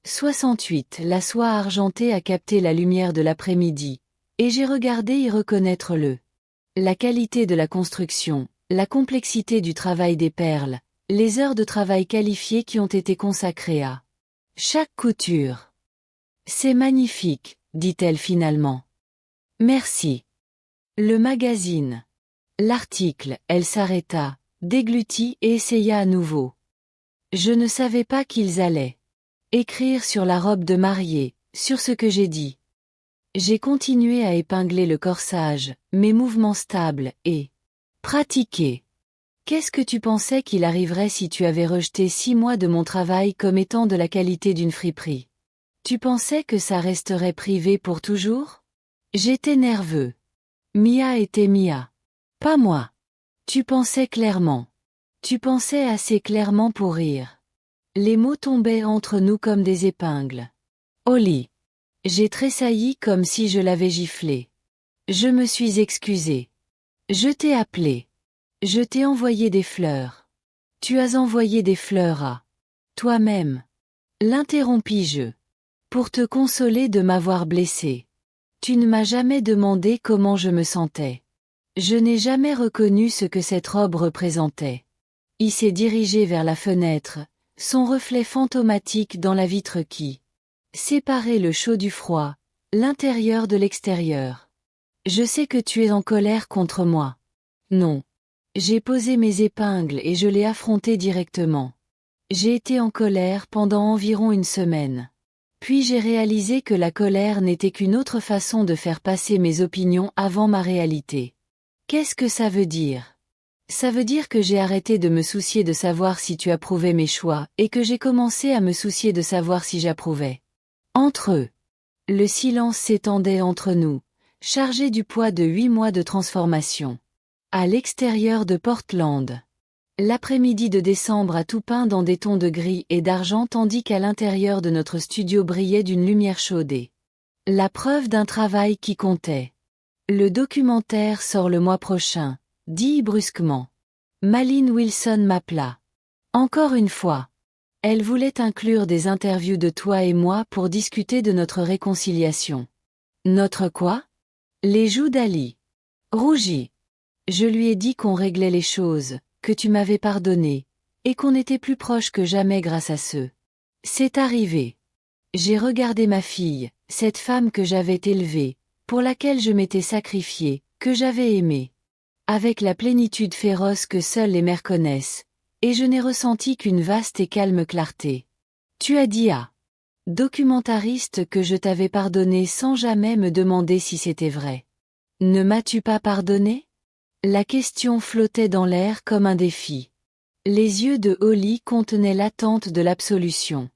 68. La soie argentée a capté la lumière de l'après-midi, et j'ai regardé y reconnaître la qualité de la construction, la complexité du travail des perles, les heures de travail qualifiées qui ont été consacrées à chaque couture. C'est magnifique, dit-elle finalement. Merci. Le magazine. L'article, elle s'arrêta, déglutit et essaya à nouveau. Je ne savais pas qu'ils allaient écrire sur la robe de mariée, sur ce que j'ai dit. J'ai continué à épingler le corsage, mes mouvements stables, et pratiqués. Qu'est-ce que tu pensais qu'il arriverait si tu avais rejeté 6 mois de mon travail comme étant de la qualité d'une friperie? Tu pensais que ça resterait privé pour toujours? J'étais nerveux. Mia était Mia. Pas moi. Tu pensais clairement. Tu pensais assez clairement pour rire. Les mots tombaient entre nous comme des épingles. Holly. J'ai tressailli comme si je l'avais giflé. Je me suis excusée. Je t'ai appelé. Je t'ai envoyé des fleurs. Tu as envoyé des fleurs à toi-même. L'interrompis-je. Pour te consoler de m'avoir blessé. Tu ne m'as jamais demandé comment je me sentais. Je n'ai jamais reconnu ce que cette robe représentait. Il s'est dirigé vers la fenêtre, son reflet fantomatique dans la vitre qui séparait le chaud du froid, l'intérieur de l'extérieur. Je sais que tu es en colère contre moi. Non. J'ai posé mes épingles et je l'ai affronté directement. J'ai été en colère pendant environ une semaine. Puis j'ai réalisé que la colère n'était qu'une autre façon de faire passer mes opinions avant ma réalité. Qu'est-ce que ça veut dire? Ça veut dire que j'ai arrêté de me soucier de savoir si tu approuvais mes choix et que j'ai commencé à me soucier de savoir si j'approuvais. Entre eux. Le silence s'étendait entre nous, chargé du poids de 8 mois de transformation. À l'extérieur de Portland. L'après-midi de décembre a tout peint dans des tons de gris et d'argent tandis qu'à l'intérieur de notre studio brillait d'une lumière chaude. La preuve d'un travail qui comptait. Le documentaire sort le mois prochain, dit brusquement. Malin Wilson m'appela. Encore une fois. Elle voulait inclure des interviews de toi et moi pour discuter de notre réconciliation. Notre quoi? Les joues d'Ali. Rougit. Je lui ai dit qu'on réglait les choses, que tu m'avais pardonné, et qu'on était plus proches que jamais grâce à ce. C'est arrivé. J'ai regardé ma fille, cette femme que j'avais élevée, pour laquelle je m'étais sacrifiée, que j'avais aimée. Avec la plénitude féroce que seules les mères connaissent, et je n'ai ressenti qu'une vaste et calme clarté. Tu as dit ah. Documentariste que je t'avais pardonné sans jamais me demander si c'était vrai. Ne m'as-tu pas pardonné? La question flottait dans l'air comme un défi. Les yeux de Holly contenaient l'attente de l'absolution.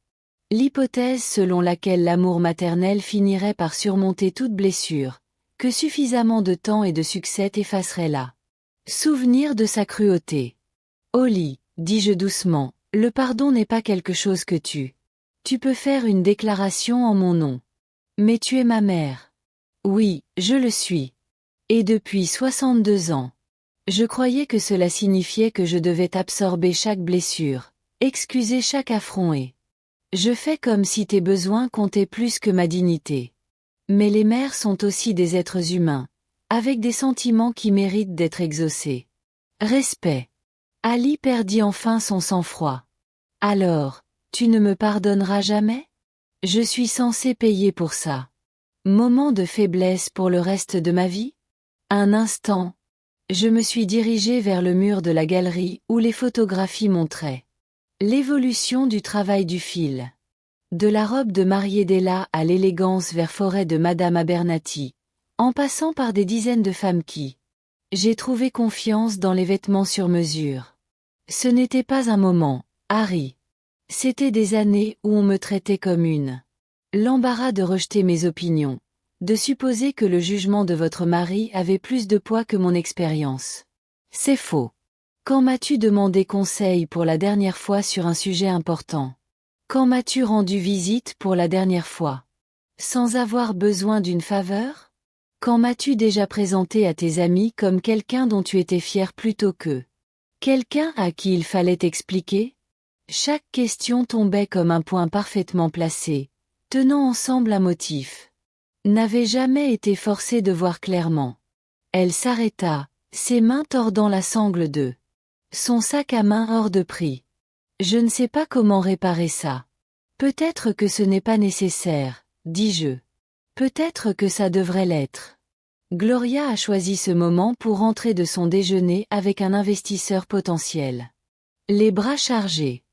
L'hypothèse selon laquelle l'amour maternel finirait par surmonter toute blessure, que suffisamment de temps et de succès t'effaceraient là. Souvenir de sa cruauté. Holly, dis-je doucement, le pardon n'est pas quelque chose que tu peux faire une déclaration en mon nom. Mais tu es ma mère. Oui, je le suis. Et depuis 62 ans. Je croyais que cela signifiait que je devais absorber chaque blessure, excuser chaque affront et... Je fais comme si tes besoins comptaient plus que ma dignité. Mais les mères sont aussi des êtres humains, avec des sentiments qui méritent d'être exaucés. Respect. Ali perdit enfin son sang-froid. Alors, tu ne me pardonneras jamais? Je suis censé payer pour ça. Moment de faiblesse pour le reste de ma vie? Un instant. Je me suis dirigé vers le mur de la galerie où les photographies montraient l'évolution du travail du fil. De la robe de mariée d'Ella à l'élégance vert forêt de Madame Abernathy, en passant par des dizaines de femmes qui... J'ai trouvé confiance dans les vêtements sur mesure. Ce n'était pas un moment, Harry. C'était des années où on me traitait comme une. L'embarras de rejeter mes opinions, de supposer que le jugement de votre mari avait plus de poids que mon expérience. C'est faux. Quand m'as-tu demandé conseil pour la dernière fois sur un sujet important? Quand m'as-tu rendu visite pour la dernière fois? Sans avoir besoin d'une faveur? Quand m'as-tu déjà présenté à tes amis comme quelqu'un dont tu étais fier plutôt que quelqu'un à qui il fallait expliquer? Chaque question tombait comme un point parfaitement placé, tenant ensemble un motif. N'avait jamais été forcée de voir clairement. Elle s'arrêta, ses mains tordant la sangle de son sac à main hors de prix. Je ne sais pas comment réparer ça. Peut-être que ce n'est pas nécessaire, dis-je. Peut-être que ça devrait l'être. Gloria a choisi ce moment pour rentrer de son déjeuner avec un investisseur potentiel. Les bras chargés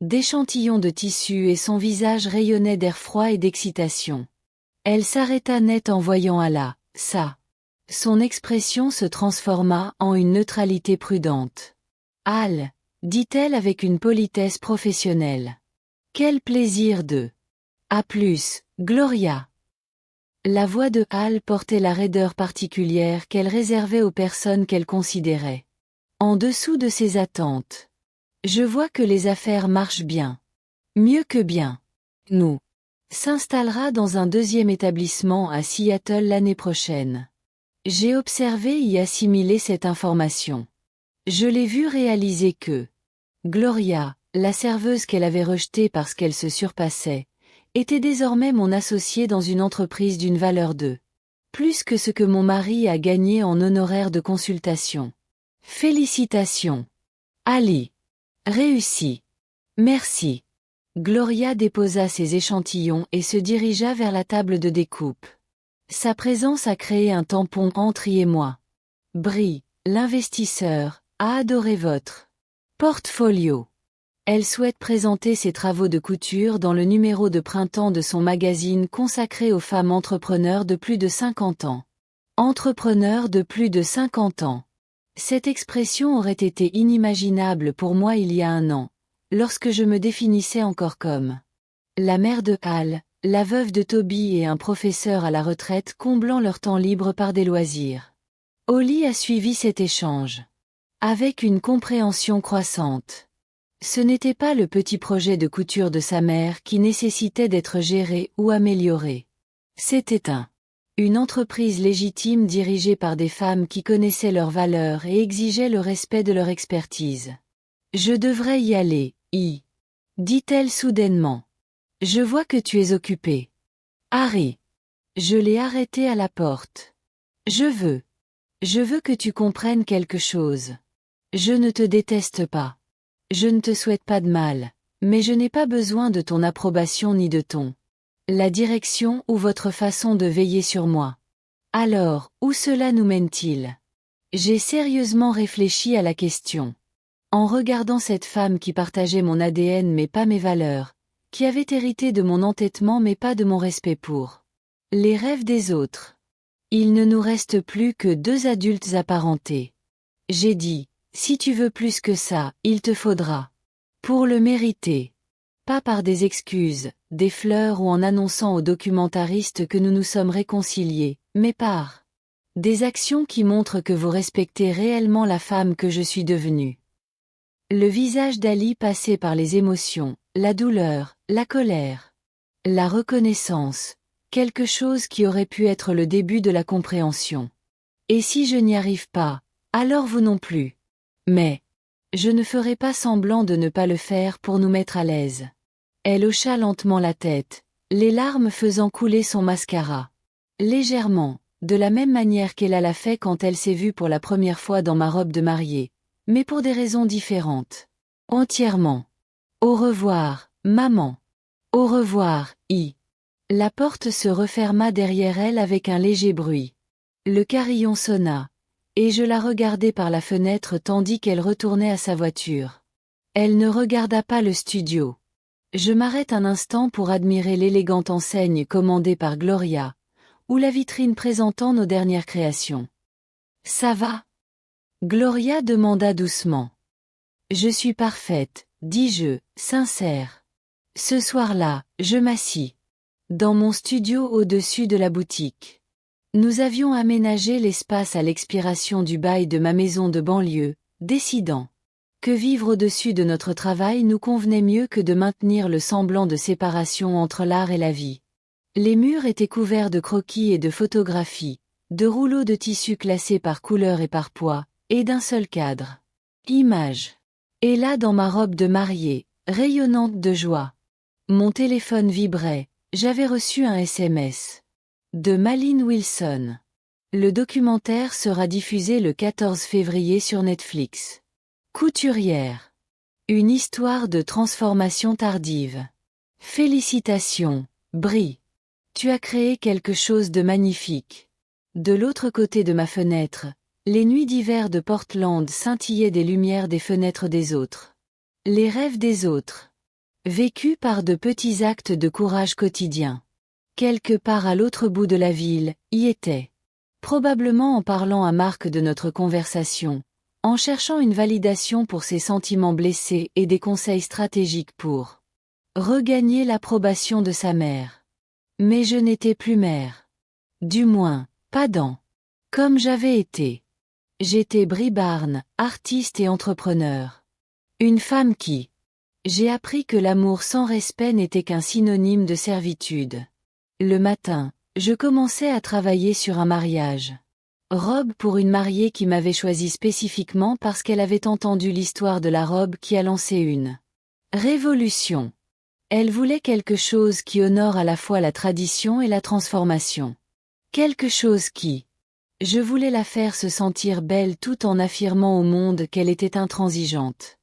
d'échantillons de tissu et son visage rayonnait d'air froid et d'excitation. Elle s'arrêta net en voyant Ala, ça. Son expression se transforma en une neutralité prudente. Al, dit-elle avec une politesse professionnelle. Quel plaisir de... À plus, Gloria. La voix de Al portait la raideur particulière qu'elle réservait aux personnes qu'elle considérait en dessous de ses attentes. Je vois que les affaires marchent bien. Mieux que bien. Nous s'installera dans un deuxième établissement à Seattle l'année prochaine. J'ai observé y assimiler cette information. Je l'ai vu réaliser que Gloria, la serveuse qu'elle avait rejetée parce qu'elle se surpassait, était désormais mon associée dans une entreprise d'une valeur de plus que ce que mon mari a gagné en honoraires de consultation. Félicitations. Ali. Réussi. Merci. Gloria déposa ses échantillons et se dirigea vers la table de découpe. Sa présence a créé un tampon entre y et moi. Brie, l'investisseur, a adoré votre portfolio. Elle souhaite présenter ses travaux de couture dans le numéro de printemps de son magazine consacré aux femmes entrepreneurs de plus de 50 ans. Entrepreneurs de plus de 50 ans. Cette expression aurait été inimaginable pour moi il y a un an, lorsque je me définissais encore comme la mère de Hal, la veuve de Toby et un professeur à la retraite comblant leur temps libre par des loisirs. Holly a suivi cet échange avec une compréhension croissante. Ce n'était pas le petit projet de couture de sa mère qui nécessitait d'être géré ou amélioré. C'était une entreprise légitime dirigée par des femmes qui connaissaient leurs valeurs et exigeaient le respect de leur expertise. Je devrais y aller, dit-elle soudainement. Je vois que tu es occupé. Harry. Je l'ai arrêté à la porte. Je veux que tu comprennes quelque chose. Je ne te déteste pas. Je ne te souhaite pas de mal, mais je n'ai pas besoin de ton approbation ni de la direction ou votre façon de veiller sur moi. Alors, où cela nous mène-t-il? J'ai sérieusement réfléchi à la question. En regardant cette femme qui partageait mon ADN mais pas mes valeurs, qui avait hérité de mon entêtement mais pas de mon respect pour les rêves des autres. Il ne nous reste plus que 2 adultes apparentés. J'ai dit, si tu veux plus que ça, il te faudra. Pour le mériter. Pas par des excuses, des fleurs ou en annonçant aux documentaristes que nous nous sommes réconciliés, mais par des actions qui montrent que vous respectez réellement la femme que je suis devenue. Le visage d'Ali passait par les émotions, la douleur, la colère, la reconnaissance, quelque chose qui aurait pu être le début de la compréhension. Et si je n'y arrive pas, alors vous non plus. Mais je ne ferai pas semblant de ne pas le faire pour nous mettre à l'aise. Elle hocha lentement la tête, les larmes faisant couler son mascara. Légèrement, de la même manière qu'elle l'a fait quand elle s'est vue pour la première fois dans ma robe de mariée, mais pour des raisons différentes. Entièrement. Au revoir, maman. Au revoir, I. La porte se referma derrière elle avec un léger bruit. Le carillon sonna, et je la regardai par la fenêtre tandis qu'elle retournait à sa voiture. Elle ne regarda pas le studio. Je m'arrête un instant pour admirer l'élégante enseigne commandée par Gloria, ou la vitrine présentant nos dernières créations. Ça va? Gloria demanda doucement. Je suis parfaite, dis-je, sincère. Ce soir-là, je m'assis dans mon studio au-dessus de la boutique. Nous avions aménagé l'espace à l'expiration du bail de ma maison de banlieue, décidant que vivre au-dessus de notre travail nous convenait mieux que de maintenir le semblant de séparation entre l'art et la vie. Les murs étaient couverts de croquis et de photographies, de rouleaux de tissu classés par couleur et par poids, et d'un seul cadre. Image. Et là dans ma robe de mariée, rayonnante de joie. Mon téléphone vibrait, j'avais reçu un SMS. De Malin Wilson. Le documentaire sera diffusé le 14 février sur Netflix. Couturière. Une histoire de transformation tardive. Félicitations, Brie. Tu as créé quelque chose de magnifique. De l'autre côté de ma fenêtre, les nuits d'hiver de Portland scintillaient des lumières des fenêtres des autres. Les rêves des autres. Vécus par de petits actes de courage quotidien. Quelque part à l'autre bout de la ville, y était. Probablement en parlant à Marc de notre conversation, en cherchant une validation pour ses sentiments blessés et des conseils stratégiques pour regagner l'approbation de sa mère. Mais je n'étais plus mère. Du moins, pas dans. Comme j'avais été. J'étais Brie Barnes, artiste et entrepreneur. Une femme qui. J'ai appris que l'amour sans respect n'était qu'un synonyme de servitude. Le matin, je commençais à travailler sur un mariage. Robe pour une mariée qui m'avait choisi spécifiquement parce qu'elle avait entendu l'histoire de la robe qui a lancé une révolution. Elle voulait quelque chose qui honore à la fois la tradition et la transformation. Quelque chose qui. Je voulais la faire se sentir belle tout en affirmant au monde qu'elle était intransigeante.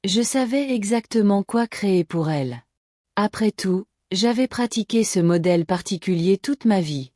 Je savais exactement quoi créer pour elle. Après tout, j'avais pratiqué ce modèle particulier toute ma vie.